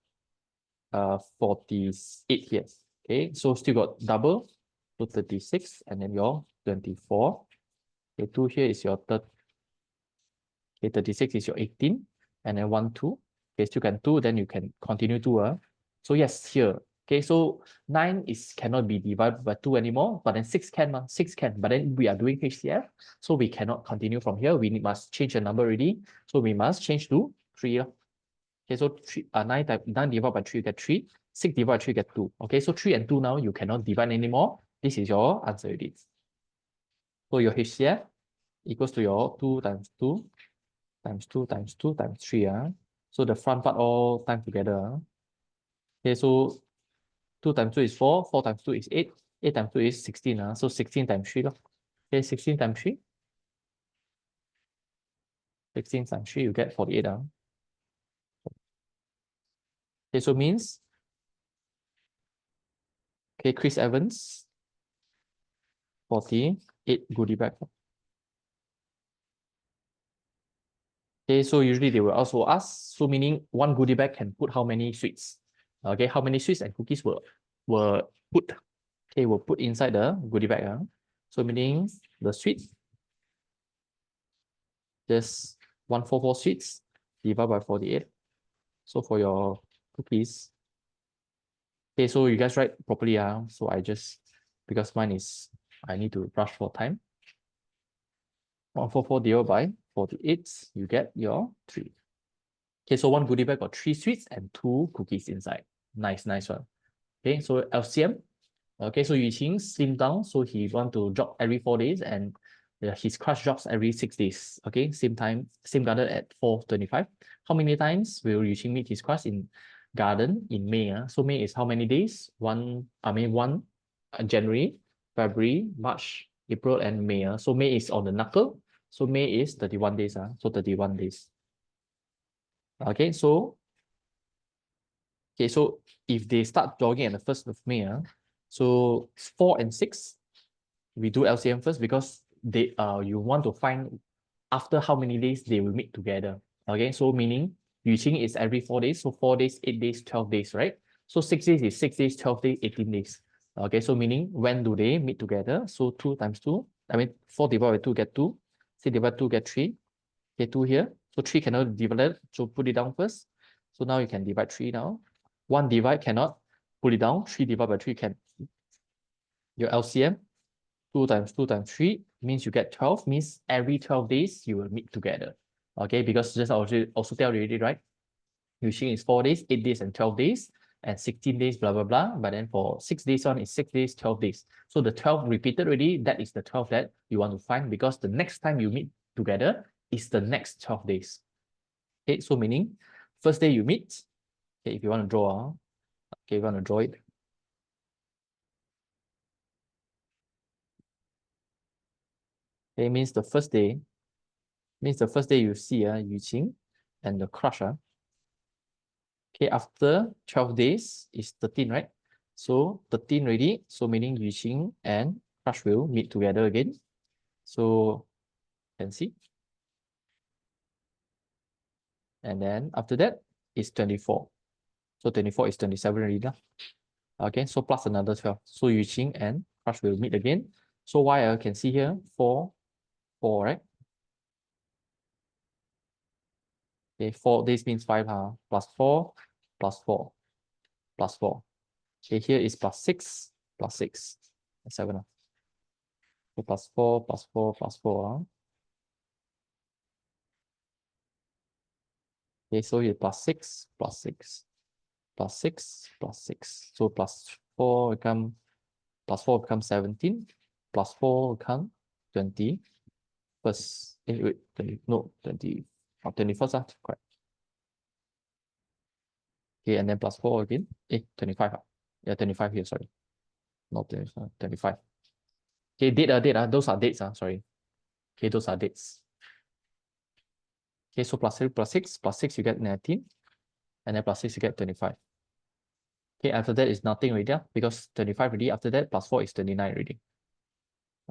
48 here. Okay, so still got double. So 36 and then your 24. Okay, 2 here is your third. Okay, 36 is your 18. And then 1, 2. Okay, still can 2. Then you can continue 2. So yes, here. Okay, so 9 is cannot be divided by 2 anymore, but then 6 can, 6 can. But then we are doing HCF, so we cannot continue from here. We must change the number already. So we must change to 3. Okay, so 9 divided by 3, you get 3. 6 divided by 3, you get 2. Okay, so 3 and 2 now, you cannot divide anymore. This is your answer already. So your HCF equals to your 2 times 2 times 2 times 2 times 3. So the front part all time together. Okay, so 2 times 2 is 4, 4 times 2 is 8, 8 times 2 is 16. So 16 times 3. Okay, 16 times 3. 16 times 3, you get 48. Okay, so means, okay, Chris Evans, 48 goodie bag. Okay, so usually they will also ask, so meaning one goodie bag can put how many sweets? Okay, how many sweets and cookies were put? Okay, will put inside the goodie bag. So meaning the sweet, just 144 sweets divided by 48. So for your cookies, okay, so you guys write properly. So I just, because mine is, I need to rush for time. 144 divided by 48, you get your 3. Okay, so one goodie bag got 3 sweets and 2 cookies inside. Nice, nice one. Okay, so LCM. Okay, so Yuqing slimmed down, so he want to jog every 4 days, and his crush jogs every 6 days. Okay, same time, same garden at 4:25. How many times will Yuqing meet his crush in garden in May? So May is how many days? 1 January, February, March, April, and May. So May is on the knuckle. So May is 31 days. So 31 days. Okay, so if they start jogging at the 1st of May, so 4 and 6, we do LCM first because you want to find after how many days they will meet together. Okay, so meaning Yuqing is every 4 days, so 4 days, 8 days, 12 days, right? So 6 days is 6 days, 12 days, 18 days. Okay, so meaning when do they meet together? So 2 times 2, 4 divided by 2 get 2, 6 divided by 2 get 3, okay, 2 here. So 3 cannot divide, so put it down first. So now you can divide 3 now. 1 divide cannot, put it down, 3 divided by 3 can. Your LCM, 2 times 2 times 3 means you get 12, means every 12 days you will meet together. Okay, because just also tell you already, right? Yuqing is 4 days, 8 days, and 12 days, and 16 days, blah, blah, blah. But then for 6 days on is 6 days, 12 days. So the 12 repeated already, that is the 12 that you want to find, because the next time you meet together is the next 12 days. Okay, so meaning first day you meet, okay, if you want to draw, okay, you want to draw it. Okay, means the first day you see Yuqing and the crush. Okay, after 12 days is 13, right? So 13 already, so meaning Yuqing and crush will meet together again. So you can see. And then after that is 24. So 24 is 27 already. Okay, so plus another 12. So Yuqing and crush will meet again. So why I can see here 4, 4, right? Okay, 4 days means 5, plus 4, plus 4, plus 4. Okay, here is plus 6, plus 6, 7. So plus 4, plus 4, plus 4. Okay, so here plus 6, plus 6, plus 6, plus 6. So plus 4 becomes 17, plus 4 become 20. First, wait, 20, no, 20, 21st, correct. Okay, and then plus 4 again. 25. Yeah, 25 here, sorry. Not 25, 25. Okay, date, those are dates, sorry. Okay, those are dates. Okay, so plus 6, plus 6, you get 19. And then plus 6, you get 25. Okay, after that is nothing already, because 25 already. After that, plus 4 is 29 already.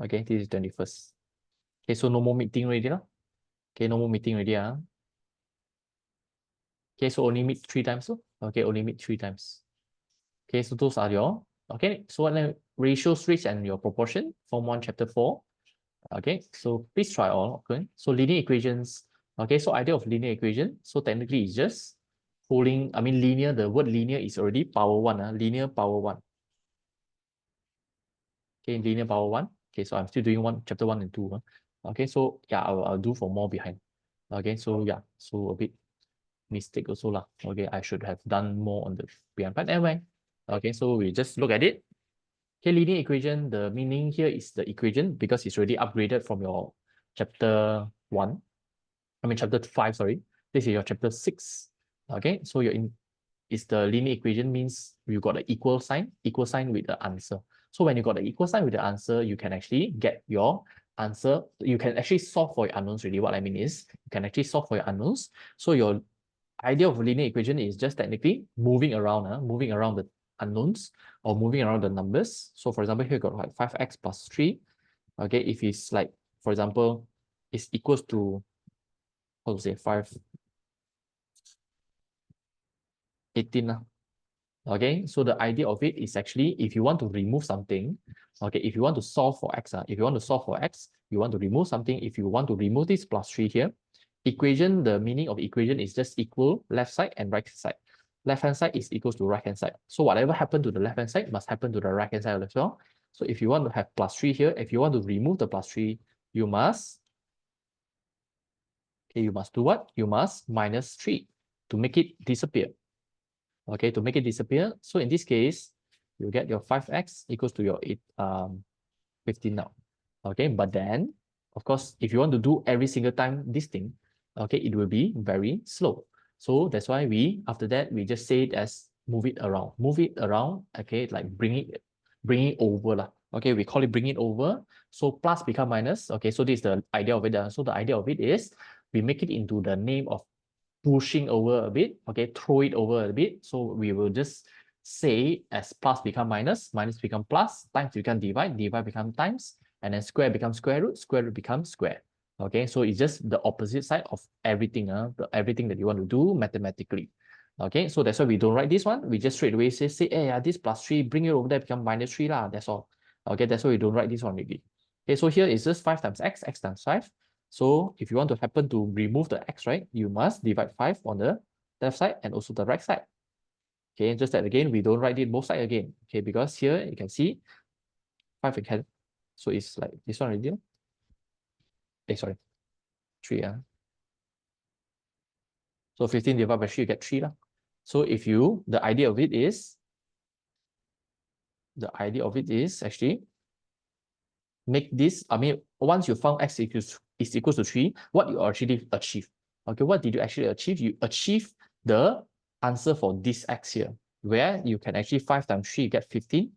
Okay, this is 21st. Okay, so no more meeting already. Okay, no more meeting already. Okay, so only meet 3 times. Okay, only meet 3 times. Okay, so those are your, okay, so what ratios, rates, and your proportion, Form 1, Chapter 4. Okay, so please try all. Okay, so linear equations. Okay, so idea of linear equation. So technically it's just holding, I mean linear, the word linear is already power 1, linear power 1. Okay, linear power 1. Okay, so I'm still doing chapter 1 and 2. Okay, so yeah, I'll do for more behind. Okay, so yeah, so a bit mistake also lah. Okay, I should have done more on the behind. But anyway, okay, so we just look at it. Okay, linear equation, the meaning here is the equation because it's already upgraded from your chapter 1. I mean chapter 5, sorry. This is your chapter 6. Okay, so you're in is the linear equation means you got an equal sign with the answer. So when you got the equal sign with the answer, you can actually get your answer. You can actually solve for your unknowns really. What I mean is you can actually solve for your unknowns. So your idea of linear equation is just technically moving around the unknowns or moving around the numbers. So for example, here you got like 5x plus 3. Okay, if it's like, for example, it's equals to, how to say, 5, 18. Okay, so the idea of it is actually if you want to remove something, okay, if you want to solve for x, if you want to solve for x, you want to remove something. If you want to remove this plus 3 here, equation, the meaning of equation is just equal left side and right side. Left hand side is equals to right hand side. So whatever happened to the left hand side must happen to the right hand side as well. So if you want to have plus 3 here, if you want to remove the plus 3, you must, okay, you must do what? You must minus 3 to make it disappear. Okay, to make it disappear. So in this case, you get your 5x equals to your 15 now. Okay, but then, of course, if you want to do every single time this thing, okay, it will be very slow. So that's why after that, we just say it as move it around. Move it around, okay, like bring it over lah. Okay, we call it bring it over. So plus become minus. Okay, so this is the idea of it. So the idea of it is we make it into the name of pushing over a bit, okay, throw it over a bit. So we will just say as plus become minus, minus become plus, times become divide, divide become times, and then square becomes square root becomes square. Okay, so it's just the opposite side of everything, everything that you want to do mathematically. Okay, so that's why we don't write this one. We just straight away say hey, yeah, this plus 3, bring it over there, become minus 3 lah. That's all. Okay, that's why we don't write this one really. Okay, so here is just 5 times x, x times 5. So if you want to happen to remove the x, right, you must divide 5 on the left side and also the right side. Okay, just that again, we don't write it both sides again. Okay, because here you can see 5 again. So it's like this one already. Sorry, 3. So 15 divided by 3, you get 3. So if the idea of it is actually make this, I mean, once you found x is equals to 3, what you actually achieve. Okay, what did you actually achieve? You achieve the answer for this x here, where you can actually 5 times 3, you get 15.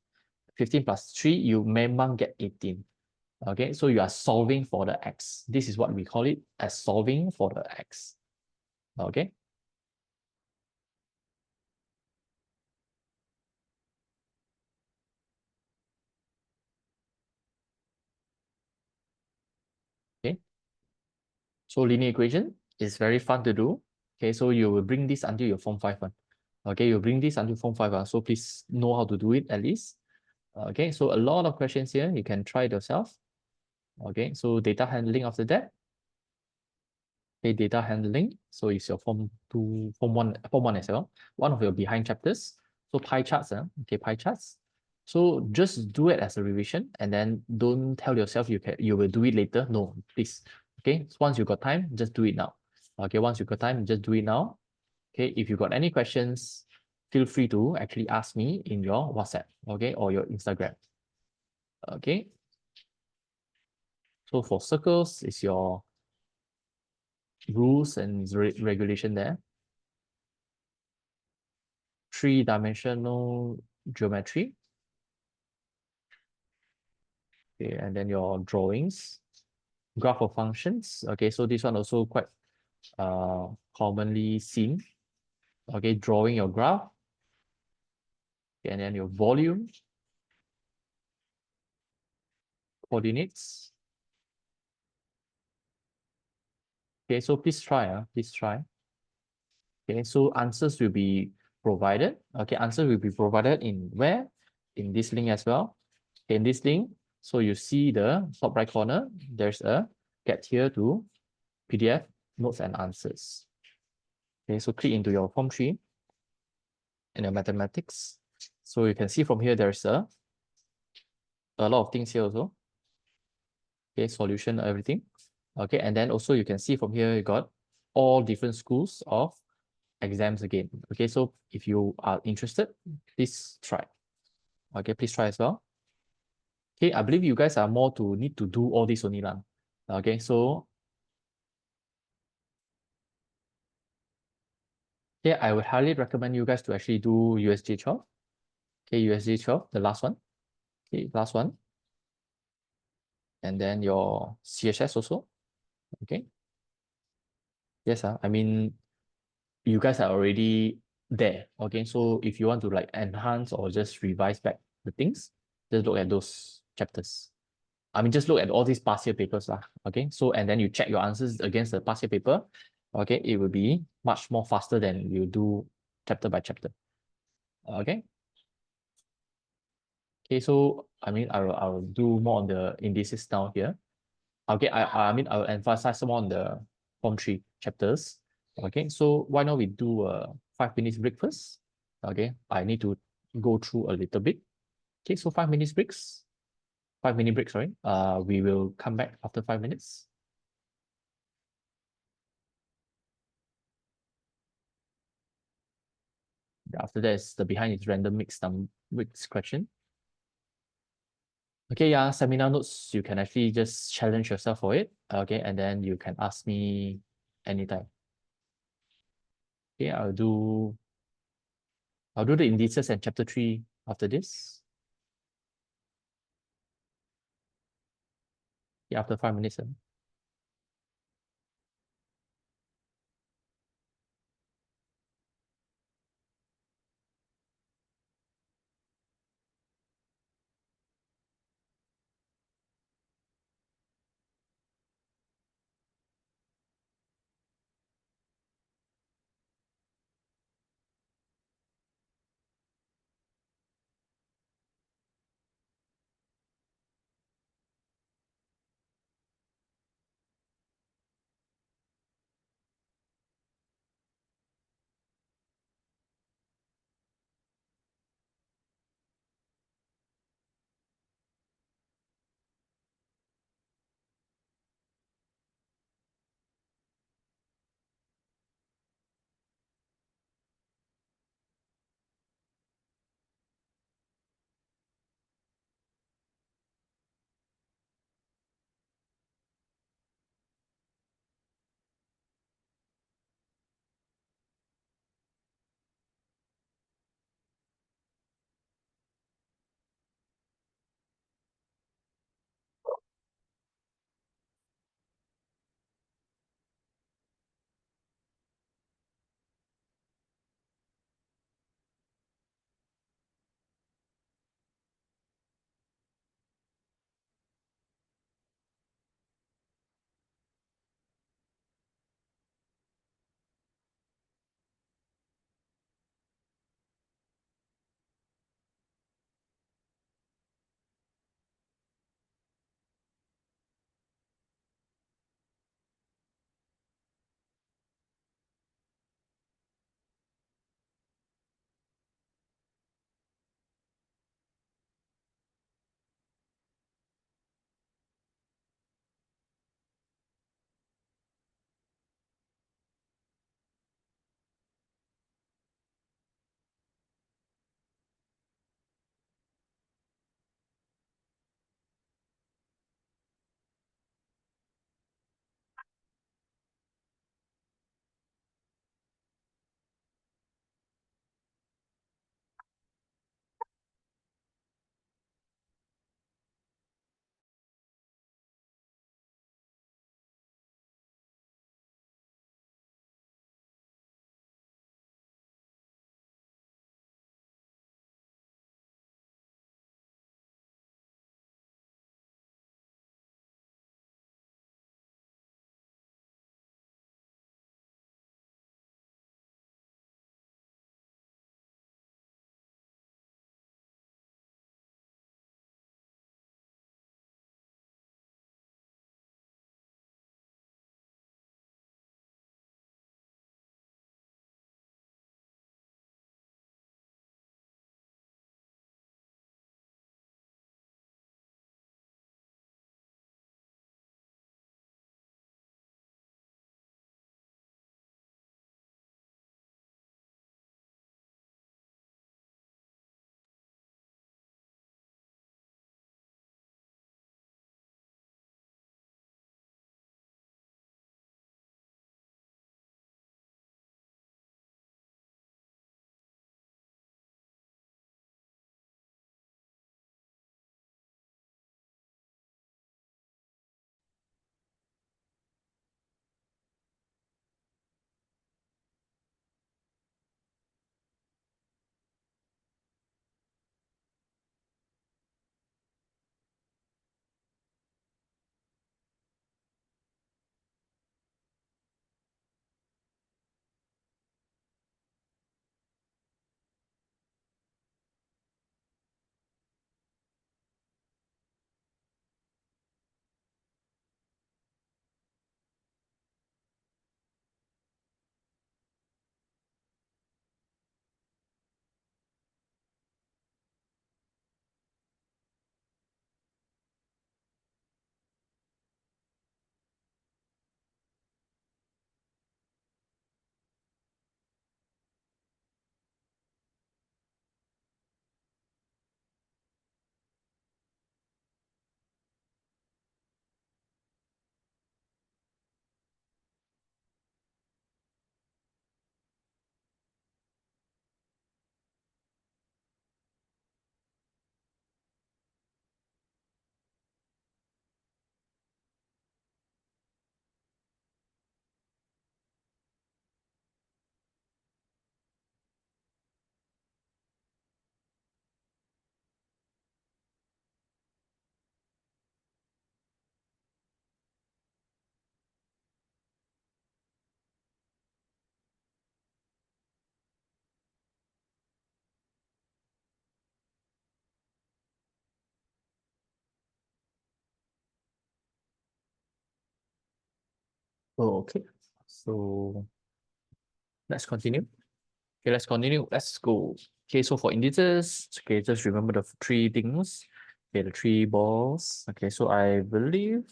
15 plus 3, you memang get 18. Okay, so you are solving for the x. This is what we call it as solving for the x. Okay. Okay. So linear equation is very fun to do. Okay, so you will bring this until your Form 5 one. Okay, you bring this until Form 5. So please know how to do it at least. Okay, so a lot of questions here. You can try it yourself. Okay, so data handling after that. Okay, data handling. So it's your Form 2, Form 1 as well. One of your behind chapters. So pie charts. Okay, pie charts. So just do it as a revision and then don't tell yourself you will do it later. No, please. Okay, so once you got time, just do it now. Okay, once you got time, just do it now. Okay, if you got any questions, feel free to actually ask me in your WhatsApp, okay, or your Instagram. Okay. So for circles, is your rules and regulation there. 3-dimensional geometry. Okay, and then your drawings, graph of functions. Okay, so this one also quite commonly seen. Okay, drawing your graph. Okay, and then your volume, coordinates. Okay, so please try, please try. Okay, so answers will be provided. Okay, answers will be provided in where? In this link as well. Okay, in this link, so you see the top right corner, there's a get here to PDF notes and answers. Okay, so click into your form 3 and your mathematics. So you can see from here, there's a lot of things here also. Okay, solution, everything. Okay, and then also you can see from here, you got all different schools of exams again. Okay, so if you are interested, please try. Okay, please try as well. Okay, I believe you guys are more to need to do all this only lah. Okay, so yeah, I would highly recommend you guys to actually do USJ 12. Okay, USJ 12, the last one. Okay, last one. And then your CHS also. Okay. Yes, I mean, you guys are already there. Okay, so if you want to like enhance or just revise back the things, just look at those chapters. I mean, just look at all these past year papers lah. Okay, so and then you check your answers against the past year paper. Okay, it will be much more faster than you do chapter by chapter. Okay. Okay, so I mean, I'll do more on the indices down here. Okay, I mean, I'll emphasize more on the form 3 chapters. Okay, so why not we do a 5 minutes break first? Okay, I need to go through a little bit. Okay, so 5 minutes breaks. 5 minute break, sorry. We will come back after 5 minutes. After that is the behind is random mixed question. Okay, yeah, seminar notes, you can actually just challenge yourself for it. Okay, and then you can ask me anytime. Okay, I'll do the indices and chapter 3 after this. Yeah, after 5 minutes. Oh, okay. So let's continue. Okay, let's continue. Let's go. Okay, so for integers, okay, just remember the three things. Okay, the three balls. Okay, so I believe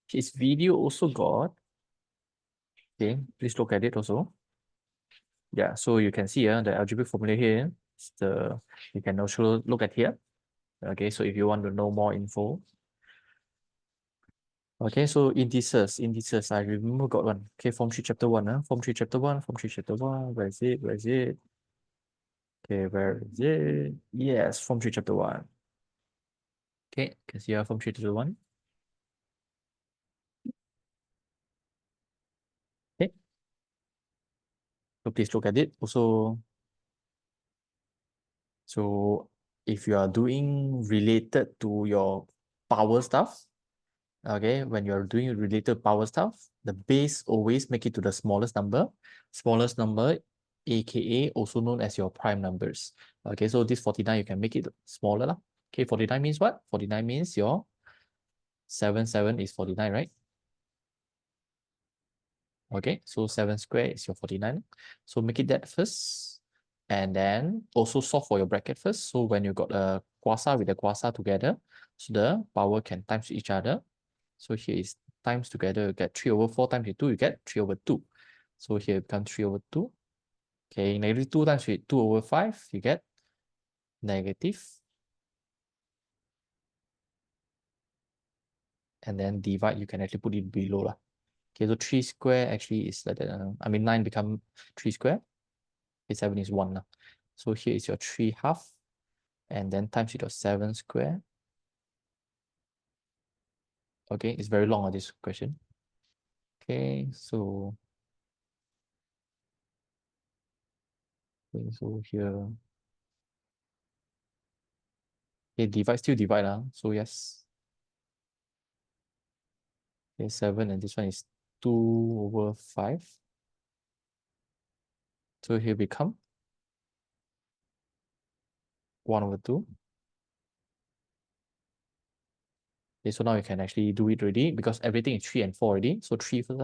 his video also got. Okay, please look at it also. Yeah, so you can see the algebraic formula here. You can also look at here. Okay, so if you want to know more info. Okay, so integers, I remember got one. Okay, form 3 chapter 1, form 3 chapter 1, form 3 chapter 1, where is it, where is it? Okay, where is it? Yes, form 3 chapter 1. Okay, can see form 3 chapter 1. Okay, so please look at it. Also, so if you are doing related to your power stuff, okay, when you're doing related power stuff, the base always make it to the smallest number, aka also known as your prime numbers. Okay, so this 49 you can make it smaller lah. Okay, 49 means what? 49 means your 7 is 49, right? Okay, so 7 square is your 49. So make it that first, and then also solve for your bracket first. So when you got a quasar with a quasar together, so the power can times each other. So here is times together, you get 3 over 4 times 2, you get 3 over 2. So here it becomes 3 over 2. Okay, negative 2 times 2 over 5, you get negative. And then divide, you can actually put it below lah. Okay, so 3 square actually is like that. I mean, 9 become 3 square. Okay, 7 is 1 lah. So here is your 3 half. And then times with your 7 square. Okay, it's very long this question. Okay, so here, okay, divide, still divide. So yes. Okay, 7 and this one is 2 over 5. So here become 1 over 2. Okay, so now you can actually do it already because everything is 3 and 4 already. So 3 first.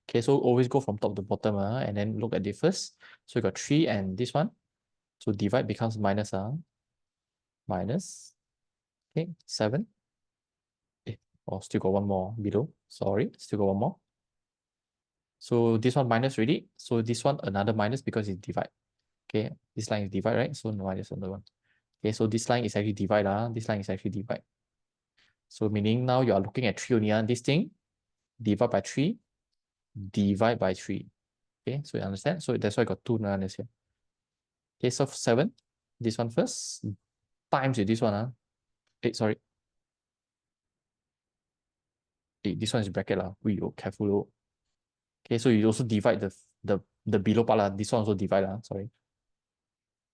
Okay, so always go from top to bottom and then look at it first. So you got 3 and this one. So divide becomes minus. Minus. Okay, 7. Oh, still got one more below. Sorry, still got one more. So this one minus already. So this one another minus because it's divide. Okay, this line is divide, right? So minus another one. Okay, so this line is actually divide. This line is actually divide. So meaning now you are looking at 3 only. This thing, divide by 3, divide by 3. Okay, so you understand? So that's why I got 2 numbers here. Okay, so 7, this one first, times with this one. Sorry. This one is bracket. We careful. Okay, so you also divide the below part. This one also divide. Sorry.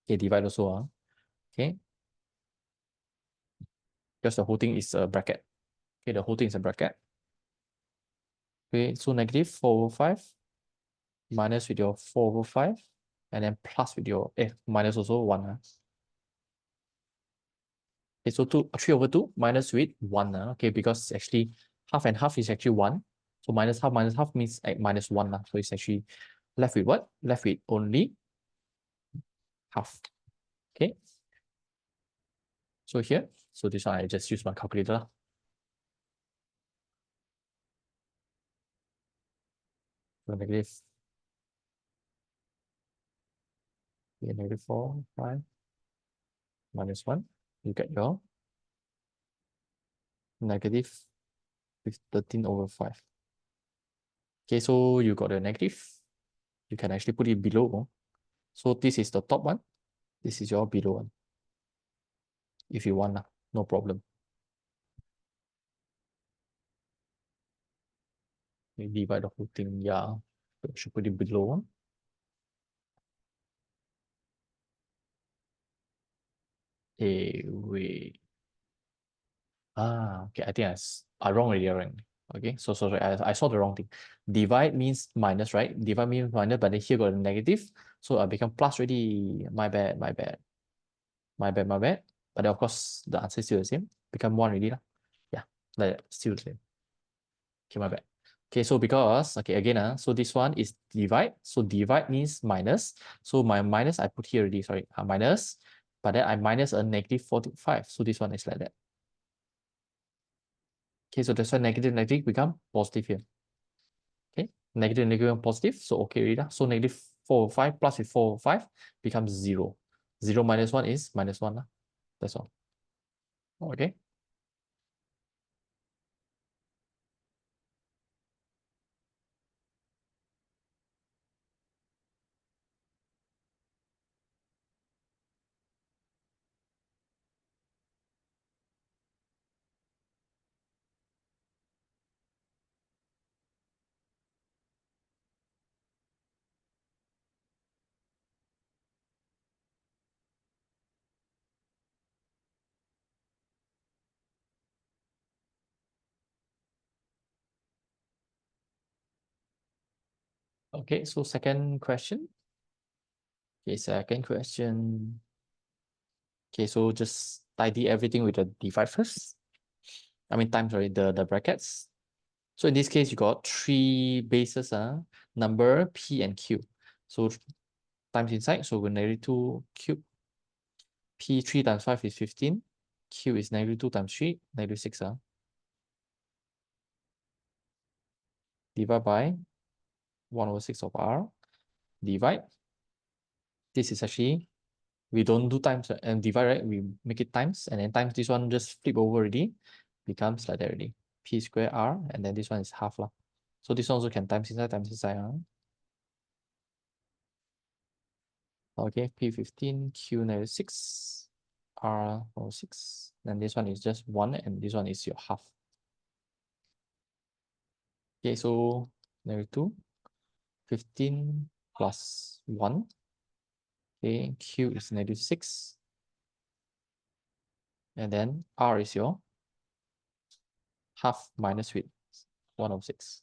Okay, divide also. Okay. Because the whole thing is a bracket. Okay, the whole thing is a bracket. Okay, so negative 4 over 5 minus with your 4 over 5 and then plus with your minus also 1. Okay, so 3 over 2 minus with 1. Okay, because actually half and half is actually 1. So minus half means minus 1. So it's actually left with what? Left with only half. Okay. So here, so this one I just use my calculator. So negative 4, 5, minus 1. You get your negative 13 over 5. Okay, so you got a negative. You can actually put it below. So this is the top one. This is your below one. If you want, no problem. You divide the whole thing. Yeah, you should put it below one. Wait. Okay. I think I wrong already. Wrong. Okay. So sorry. I saw the wrong thing. Divide means minus, right? Divide means minus, but then here got a negative. So I become plus already. My bad. But of course, the answer is still the same. Become 1 already. Yeah. Like still the same. Okay, my bad. Okay, so because, okay, again, so this one is divide. So divide means minus. So my minus I put here already, sorry, minus, but then I minus a negative 45. So this one is like that. Okay, so that's why negative, negative become positive here. Okay, negative, negative, positive. So okay, read that. So negative 4/5 plus with 4/5 becomes 0. 0 minus 1 is minus 1. That's all. Okay. Okay, so second question. Okay, second question. Okay, so just tidy everything with the divide first. I mean, times, sorry, the brackets. So in this case, you got three bases, number, P, and Q. So times inside, so we're negative 2 cube. P 3 times 5 is 15. Q is negative 2 times 3, negative 6. Divide by 1/6 of R. Divide. This is actually, we don't do times and divide, right? We make it times, and then times this one just flip over already. Becomes like that already. P square R, and then this one is half. So this one also can times inside, times inside. Okay, P15, Q negative 6, R 6. Then this one is just 1, and this one is your half. Okay, so negative 2, 15 plus 1. Okay, Q is negative 6. And then R is your half minus with 1/6.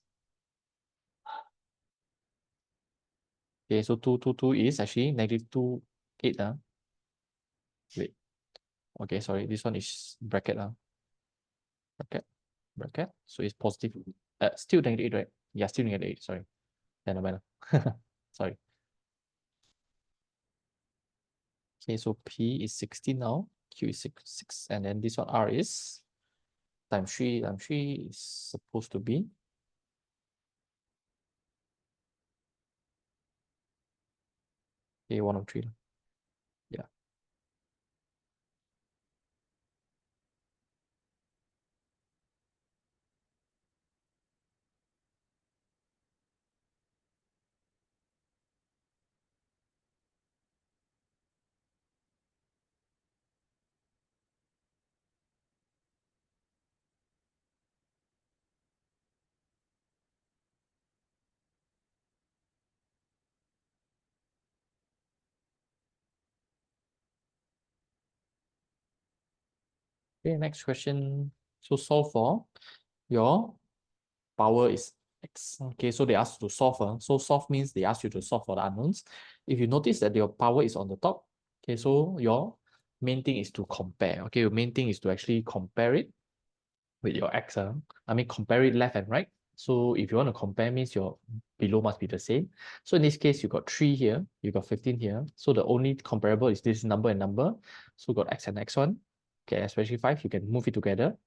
Okay, so 2 is actually negative 2, 8. Wait. Okay, sorry, this one is bracket. Bracket, bracket. So it's positive. Still negative 8, right? Yeah, still negative 8. Sorry. Then no matter. Sorry. Okay, so P is 16 now. Q is 6. And then this one R is times 3 times 3 is supposed to be okay, 1/3. Yeah. Okay, next question. So solve for your power is x. Okay, so they ask you to solve. So solve means they ask you to solve for the unknowns. If you notice that your power is on the top, okay, so your main thing is to compare. Okay, your main thing is to actually compare it with your x. I mean, compare it left and right. So if you want to compare, means your below must be the same. So in this case, you got 3 here, you got 15 here. So the only comparable is this number and number. So got x and x1. Okay, especially 5, you can move it together.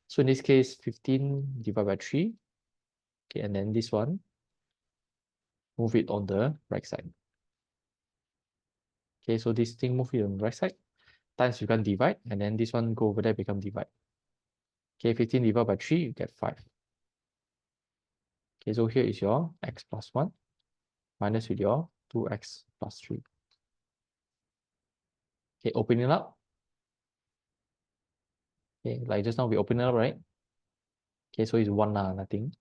So in this case, 15 divided by 3. Okay, and then this one, move it on the right side. Okay, so this thing move it on the right side. Times you can divide, and then this one go over there, become divide. Okay, 15 divided by 3, you get 5. Okay, so here is your x plus 1 minus with your 2x plus 3. Okay, open it up. Okay, like just now we open it up, right? Okay, so it's 1, nothing.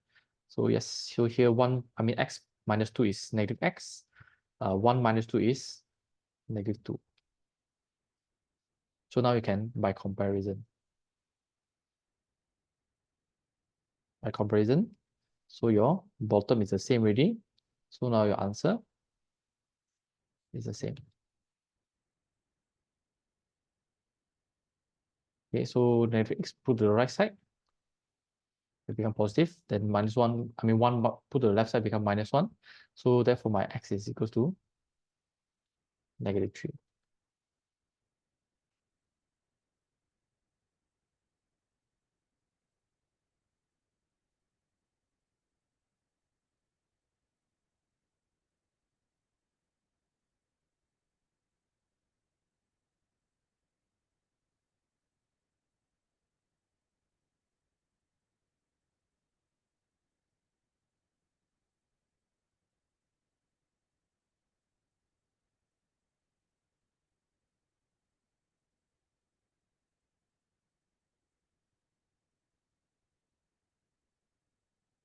So yes, so here 1, I mean x minus 2 is negative x. 1 minus 2 is negative 2. So now you can, by comparison, so your bottom is the same already. So now your answer is the same. Okay, so negative x put to the right side. it become positive, then -1, I mean 1 put to the left side become -1. So therefore my x is equals to -3.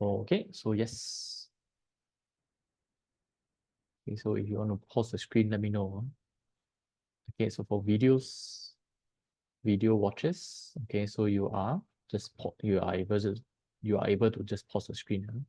Okay, so yes. Okay, so if you want to pause the screen, let me know. Okay, so for video watches, okay, so you are able to just pause the screen.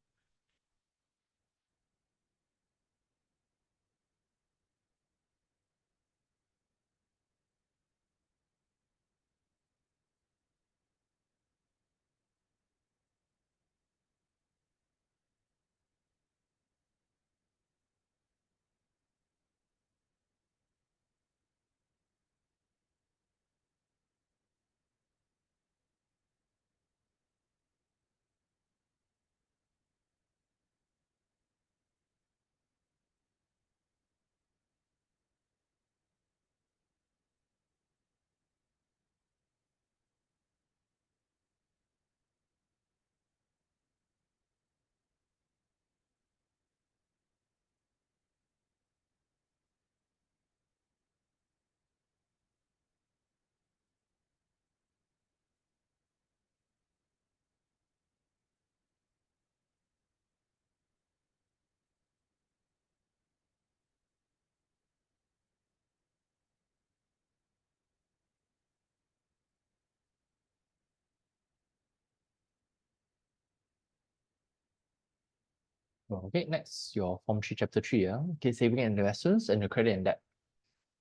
Okay, next your Form 3, Chapter 3, okay, saving and investments and your credit and debt.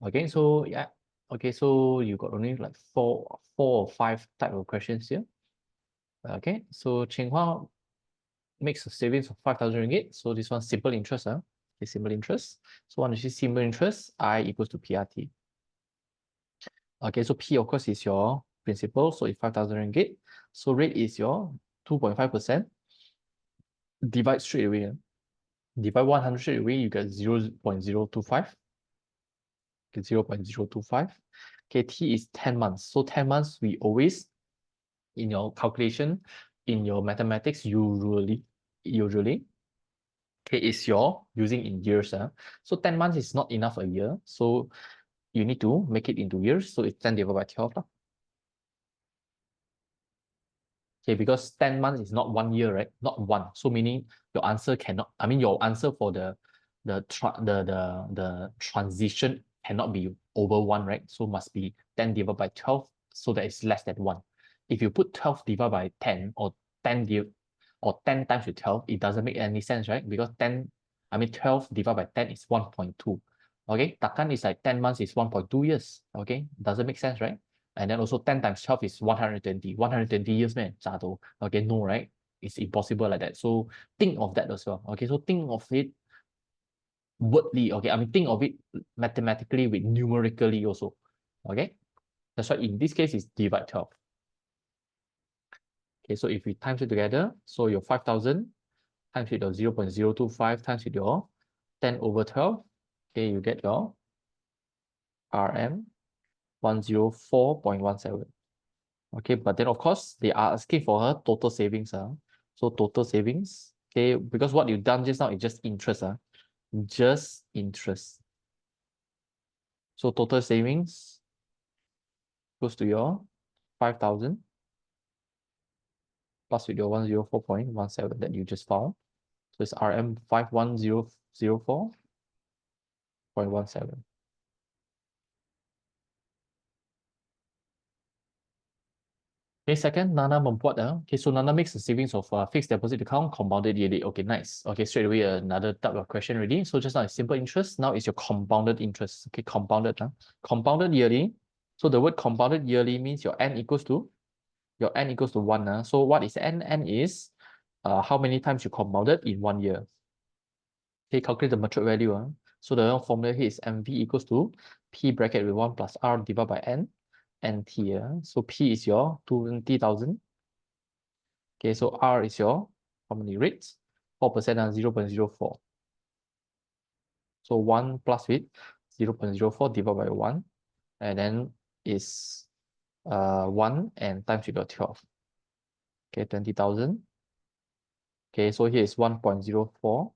Okay, so yeah, okay, so you got only like four or five type of questions here. Okay, so Cheng Hua makes a savings of 5,000 ringgit. So this one simple interest, okay, simple interest. So want to see simple interest, I equals to PRT. Okay, so P of course is your principal, so it's 5,000 ringgit. So rate is your 2.5%. Divide straight away. Divide 100 straight away, you get 0.025. Okay, 0.025. Okay, T is 10 months. So 10 months, we always, in your calculation, in your mathematics, usually, okay, is your using in years. So 10 months is not enough a year. So you need to make it into years. So it's 10 divided by 12. Okay, because 10 months is not 1 year, right? Not one. So meaning your answer cannot, I mean your answer for the transition cannot be over 1, right? So must be 10 divided by 12, so that is less than 1. If you put 12 divided by 10 or 10 times with 12, it doesn't make any sense, right? Because 12 divided by 10 is 1.2. Okay, takkan is like 10 months is 1.2 years. Okay, doesn't make sense, right? And then also 10 times 12 is 120. 120 years, man. Okay, no, right? It's impossible like that. So think of that as well. Okay, so think of it wordly. Okay, I mean, think of it mathematically with numerically also. Okay, that's why in this case, it's divide 12. Okay, so if we times it together, so your 5,000 times with your 0.025 times with your 10 over 12, okay, you get your RM 104.17. Okay, but then of course they are asking for her total savings. So total savings, okay, because what you've done just now is just interest. Just interest. So total savings goes to your 5,000 plus with your 104.17 that you just found. So it's RM 51004.17. Okay, second, Nana membuat. Okay, so Nana makes a savings of fixed deposit account compounded yearly. Okay, nice. Okay, straight away another type of question already. So just now it's simple interest. Now it's your compounded interest. Okay, compounded. Compounded yearly. So the word compounded yearly means your N equals to your n equals to 1. So what is n? N is how many times you compounded in 1 year. Okay, calculate the matured value. So the formula here is mv equals to p bracket with 1 plus r divided by n, nt. So p is your 20,000. Okay, so r is your how many rates? 4% and 0.04. So 1 plus with 0.04 divided by 1, and then is 1 and times with your 12. Okay, 20,000. Okay, so here is 1.04.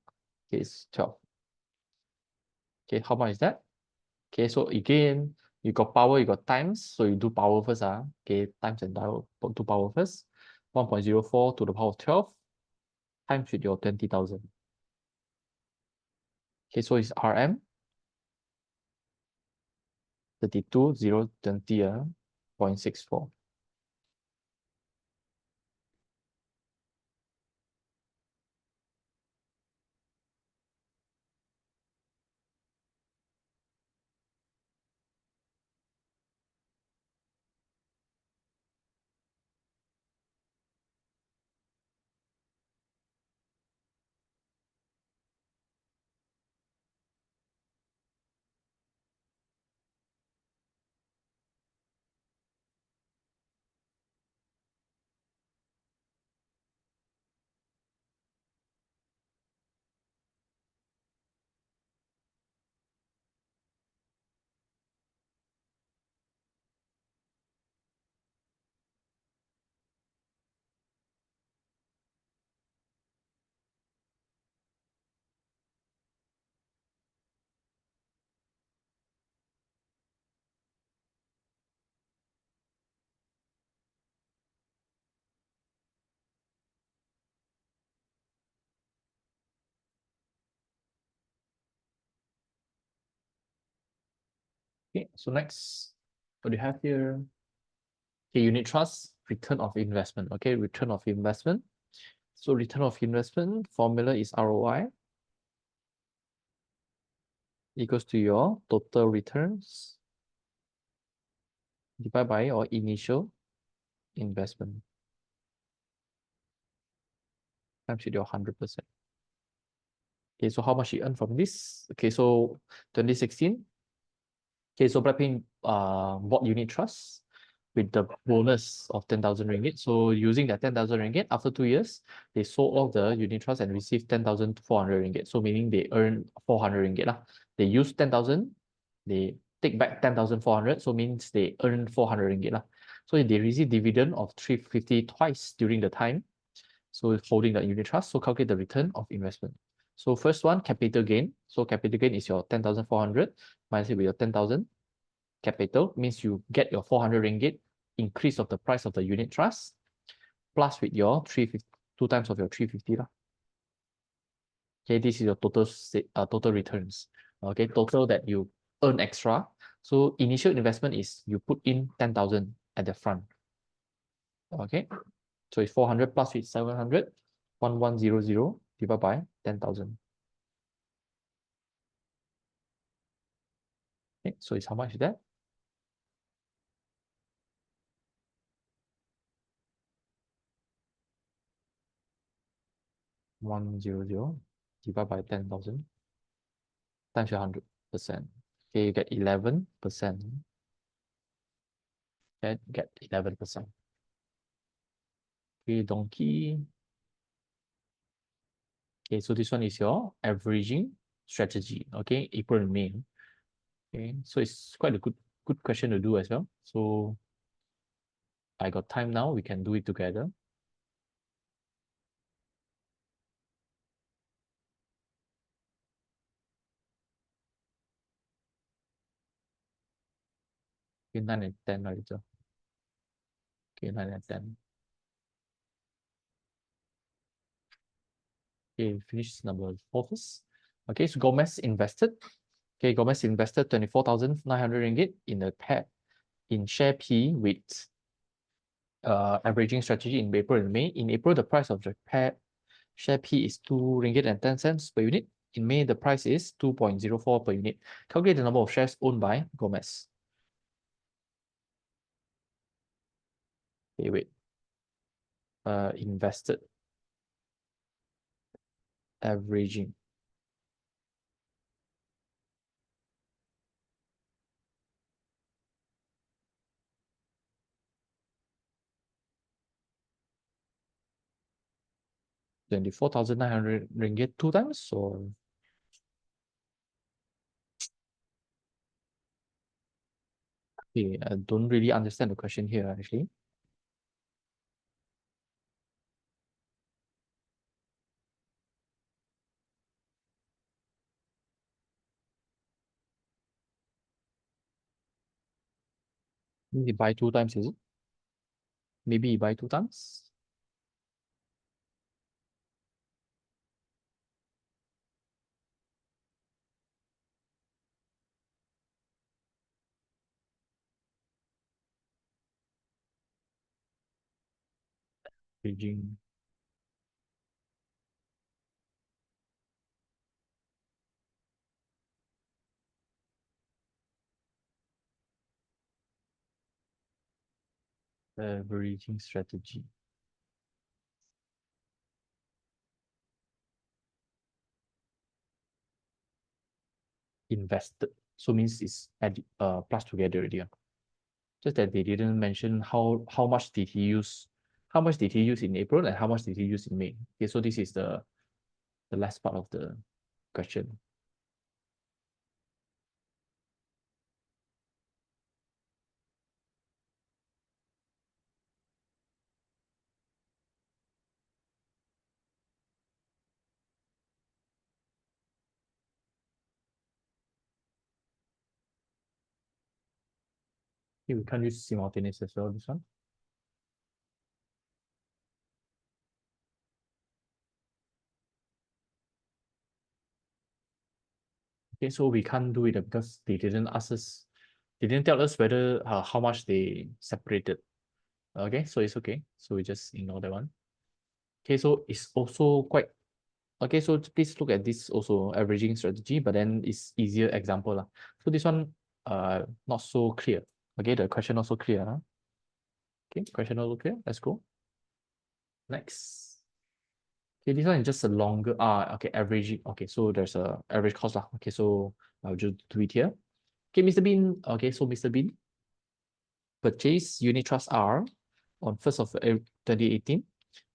Okay, it's 12. Okay, how much is that? Okay, so again, you got power, you got times, so you do power first. Okay, times and do power first. 1.04 to the power of 12 times with your 20,000. Okay, so it's Rm 32,020.64. Okay, so next, what do you have here? Okay, unit trust, return of investment. Okay, return of investment. So return of investment formula is ROI equals to your total returns divided by your initial investment times with your 100%. Okay, so how much you earn from this? Okay, so 2016. Okay, so Blackpink bought unit trust with the bonus of 10,000 ringgit. So using that 10,000 ringgit, after 2 years, they sold off the unit trust and received 10,400 ringgit. So meaning they earn 400 ringgit lah. They use 10,000, they take back 10,400, so means they earn 400 ringgit lah. So they receive dividend of 350 twice during the time. So holding the unit trust. So calculate the return of investment. So first one, capital gain. So capital gain is your 10,400 minus it with your 10,000. Capital means you get your 400 ringgit increase of the price of the unit trust plus with your 350, 2 times of your 350 lah. Okay, this is your total returns. Okay, total that you earn extra. So initial investment is you put in 10,000 at the front. Okay, so it's 400 plus with 700, 1100 divided by 10,000. Okay, so it's how much is that? 100 divided by 10,000 times 100%. Okay, you get 11%. Okay, get 11%. Okay, donkey. Okay, so this one is your averaging strategy. Okay, April and May. Okay, so it's quite a good question to do as well. So I got time now. We can do it together. Okay, 9 and 10 later. Okay, 9 and 10. Okay, finish number 4 first. Okay, so Gomez invested. Okay, Gomez invested 24,900 ringgit in a pair in share P with averaging strategy in April and May. In April, the price of the pair share P is 2 ringgit and 10 cents per unit. In May, the price is 2.04 per unit. Calculate the number of shares owned by Gomez. Okay, wait. invested averaging. ringgit 2 times, or okay, I don't really understand the question here actually. Maybe buy 2 times, is it? Maybe you buy 2 times. Averaging. Averaging strategy. Invested. So means it's plus together already. Just that they didn't mention how much did he use, how much did he use in April and how much did he use in May. Okay, so this is the last part of the question. Okay, we can't use simultaneous as well, this one. Okay, so we can't do it because they didn't ask us, they didn't tell us whether how much they separated. Okay, so it's okay. So we just ignore that one. Okay, so it's also quite okay. So please look at this also averaging strategy, but then it's easier example lah. So this one not so clear. Okay, the question also clear. Huh? Okay, question also clear. Let's go. Next. Okay, this one is just a longer okay, averaging. Okay, so there's a average cost lah. Okay, so I'll just do it here. Okay, Mr. Bean. Okay, so Mr. Bean purchased unit trust R on 1st of 2018,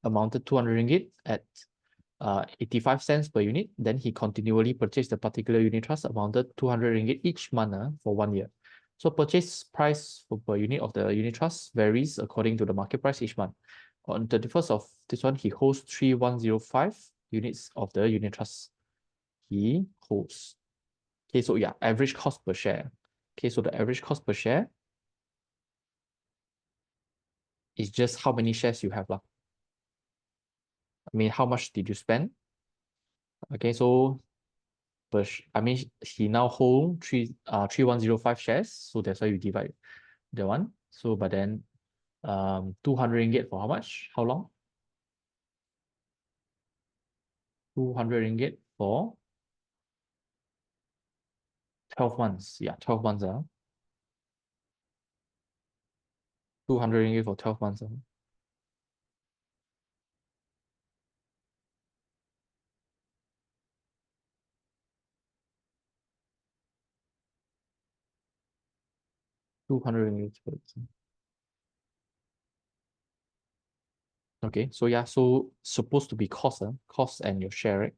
amounted 200 ringgit at 85 cents per unit. Then he continually purchased the particular unit trust amounted 200 ringgit each month for 1 year. So purchase price per unit of the unit trust varies according to the market price each month. On 31st of this one, he holds 3105 units of the unit trust. He holds. Okay, so yeah, average cost per share. Okay, so the average cost per share is just how many shares you have lah. I mean, how much did you spend? Okay, so I mean, he now hold 3105 shares, so that's why you divide the one. So, but then 200 ringgit for how much? How long? 200 ringgit for 12 months. Yeah, 12 months. 200 ringgit for 12 months. 200 ringgit. Okay, so yeah, so supposed to be cost, cost and your share, right?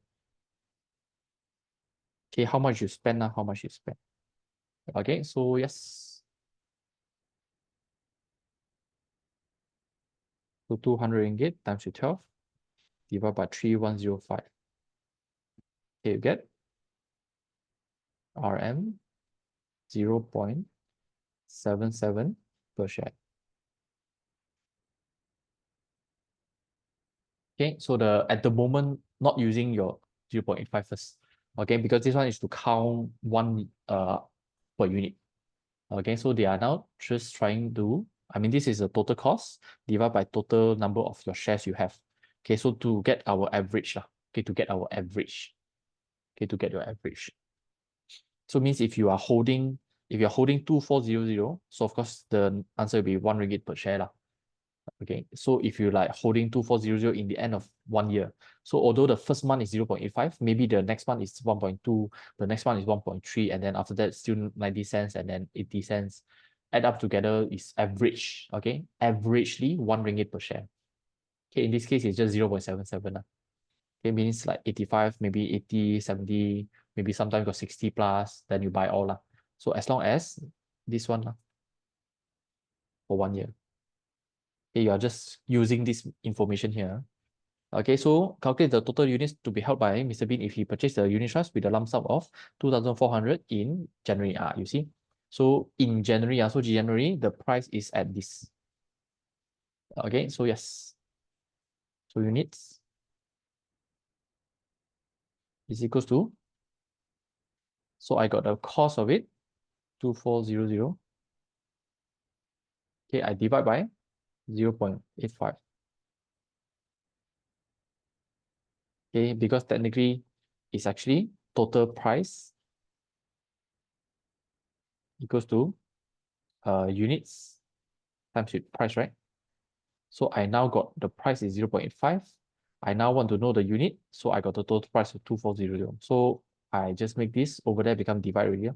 Okay, how much you spend now? How much you spend? Okay, so yes. So 200 ringgit times 12 divided by 3105. Okay, you get RM 0.77 per share. Okay, so at the moment, not using your 0.85 first. Okay, because this one is to count one per unit. Okay, so they are now just trying to, I mean, this is a total cost divided by total number of your shares you have. Okay, so to get our average, okay, to get our average. Okay, to get your average. So means if you are holding, if you're holding 2400, so of course the answer will be 1 ringgit per share lah. Okay, so if you like holding 2400 in the end of 1 year, so although the first month is 0.85, maybe the next month is 1.2, the next month is 1.3, and then after that still 90 cents and then 80 cents. Add up together is average, okay? Averagely 1 ringgit per share. Okay, in this case, it's just 0.77. Okay, means like 85, maybe 80, 70, maybe sometimes got 60 plus, then you buy all. So as long as this one for 1 year. Okay, you are just using this information here. Okay, so calculate the total units to be held by Mr. Bean if he purchased the unit trust with a lump sum of 2,400 in January. You see? So in January, so January, the price is at this. Okay, so yes. So units is equals to, so I got the cost of it, 2,400. Okay, I divide by 0.85. Okay, because technically it's actually total price equals to units times with price, right? So I now got the price is 0.85. I now want to know the unit, so I got the total price of 2,400. So I just make this over there become divide already.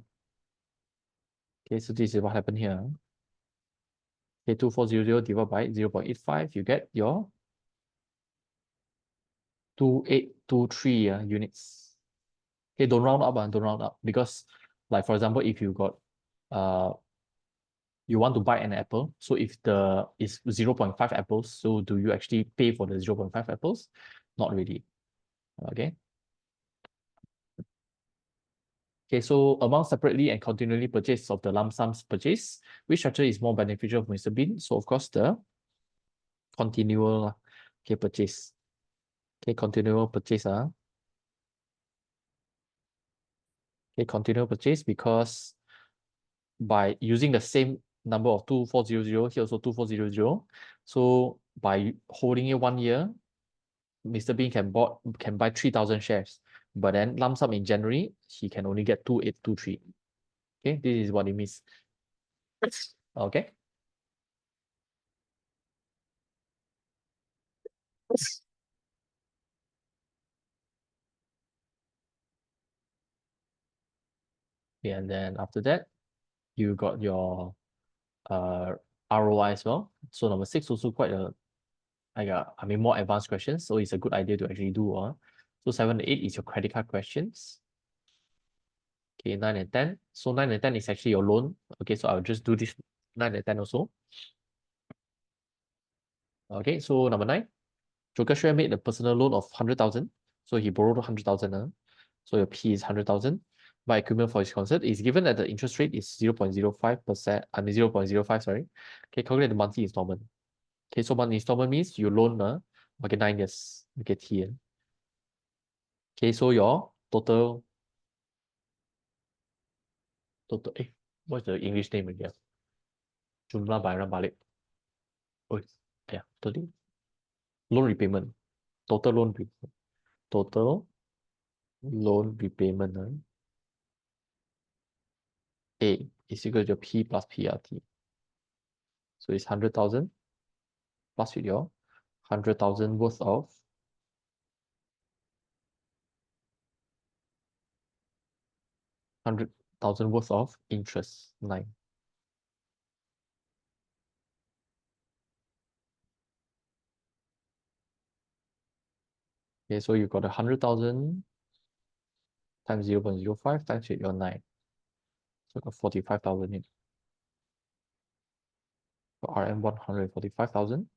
Okay, so this is what happened here. Okay, 2,400 divided by 0.85, you get your 2,823 units. Okay, don't round up, don't round up, because like for example, if you got you want to buy an apple, so if the is 0.5 apples, so do you actually pay for the 0.5 apples? Not really. Okay. Okay, so amount separately and continually purchase of the lump sums purchase, which structure is more beneficial for Mr. Bean? So of course the continual okay, purchase. Okay, continual purchase. Okay, continual purchase because by using the same number of 2,400, here also 2,400. So by holding it 1 year, Mr. Bean can buy 3,000 shares. But then lump sum in January, he can only get 2,823. Okay, this is what it means. Okay. Okay, and then after that, you got your ROI as well. So number 6 also quite a more advanced questions. So it's a good idea to actually do. So 7 and 8 is your credit card questions. Okay, 9 and 10. So 9 and 10 is actually your loan. Okay, so I'll just do this 9 and 10 also. Okay, so number 9, Joker Xue made a personal loan of 100,000. So he borrowed 100,000. So your P is 100,000. By equipment for his concert is given that the interest rate is 0.05%. 0.05, sorry. Okay, calculate the monthly installment. Okay, so monthly installment means you loan okay, 9 years. Okay, T. Okay, so your total what's the English name again? Jumlah bayaran balik. Oh, yeah, totally. Loan repayment. Total loan repayment. Total loan repayment. A is equal to P plus PRT. So it's 100,000 plus with your 100,000 worth of 100,000 worth of interest. 9. Okay, so you got 100,000 times 0.05 times with your 9. So got 45,000 in. For RM 145,000.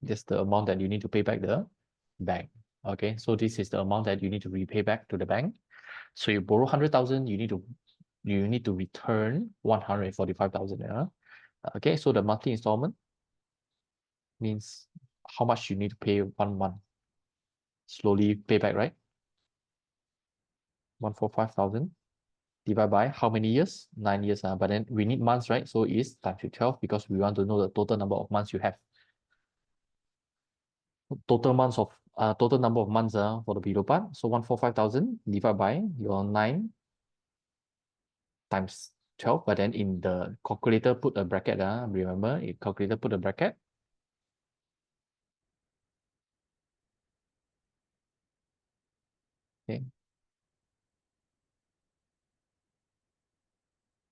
That's the amount that you need to pay back the bank. Okay, so this is the amount that you need to repay back to the bank. So you borrow 100,000, you need to return 145,000. Okay, so the monthly installment means how much you need to pay 1 month. Slowly pay back, right? 145,000 divided by how many years? 9 years. But then we need months, right? So it's times 12 because we want to know the total number of months you have. Total number of months for the below part. So 145,000 divided by your 9 times 12. But then in the calculator, put a bracket. Remember, in calculator, put a bracket. Okay.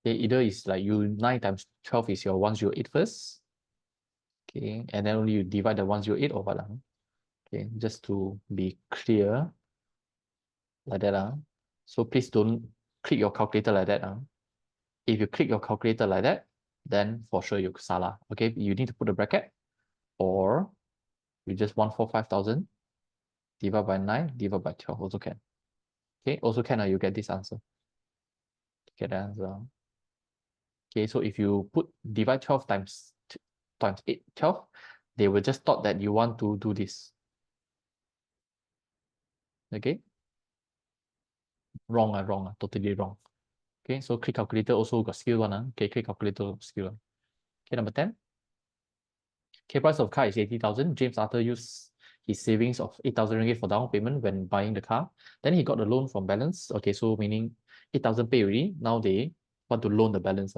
Okay, either is like you 9 times 12 is your 108 first. Okay, and then only you divide the 108 over lah. Okay, just to be clear, like that. So please don't click your calculator like that. If you click your calculator like that, then for sure you salah. Okay, you need to put a bracket, or you just 145,000 divide by 9, divide by 12 also can. Okay, also can, you get this answer. Get the answer. Okay, so if you put divide 12 times 8, 12, they will just thought that you want to do this. Okay, wrong, totally wrong. Okay, so click calculator also got skill one. Okay, click calculator skill one. Okay, number 10. Okay, price of car is 80,000. James Arthur used his savings of 8,000 ringgit for down payment when buying the car. Then he got the loan from balance. Okay, so meaning 8,000 pay already. Now they want to loan the balance.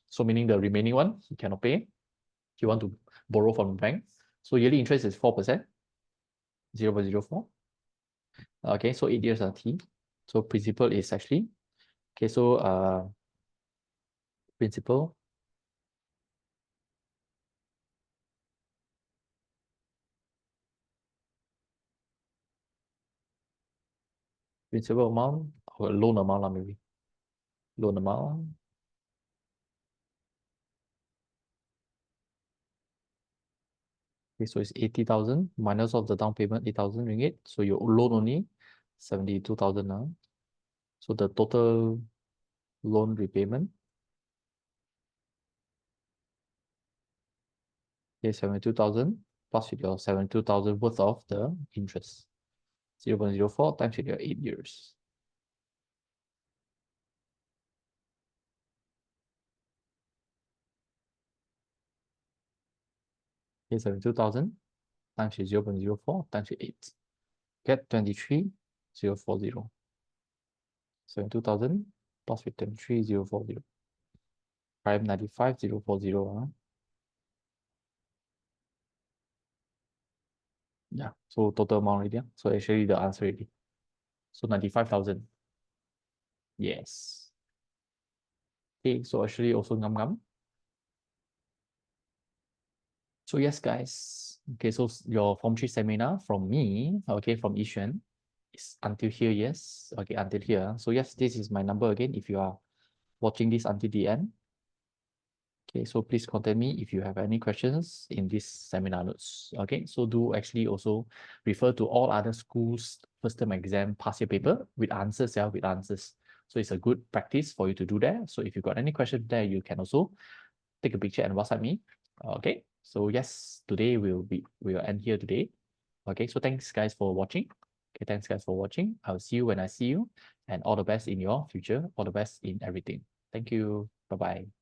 So meaning the remaining one, he cannot pay. He want to borrow from the bank. So yearly interest is 4%, 0.04. Okay, so 8 years are T. So principal is actually, okay, so principal amount or loan amount maybe. Loan amount. Okay, so it's 80,000 minus of the down payment 8,000 ringgit. So your loan only 72,000 now. So the total loan repayment is 72,000 plus with your 72,000 worth of the interest. 0.04 times with your 8 years. Okay, 72,000 times with 0.04 times with 8. Get 23,040. 72,000 plus with 23,040. Prime 95,040. Yeah, so total amount already. So actually the answer already. So 95,000. Yes. Okay, so actually also ngam. So yes, guys. Okay, so your Form 3 seminar from me, okay, from Yixuan, is until here, yes. Okay, until here. So yes, this is my number again if you are watching this until the end. Okay, so please contact me if you have any questions in this seminar notes. Okay, so do actually also refer to all other schools' first term exam past year paper with answers, with answers. So it's a good practice for you to do that. So if you got any question there, you can also take a picture and WhatsApp me. Okay, so yes, today we'll end here today. Okay, so thanks guys for watching. Okay, thanks guys for watching. I'll see you when I see you, and all the best in your future. All the best in everything. Thank you. Bye bye.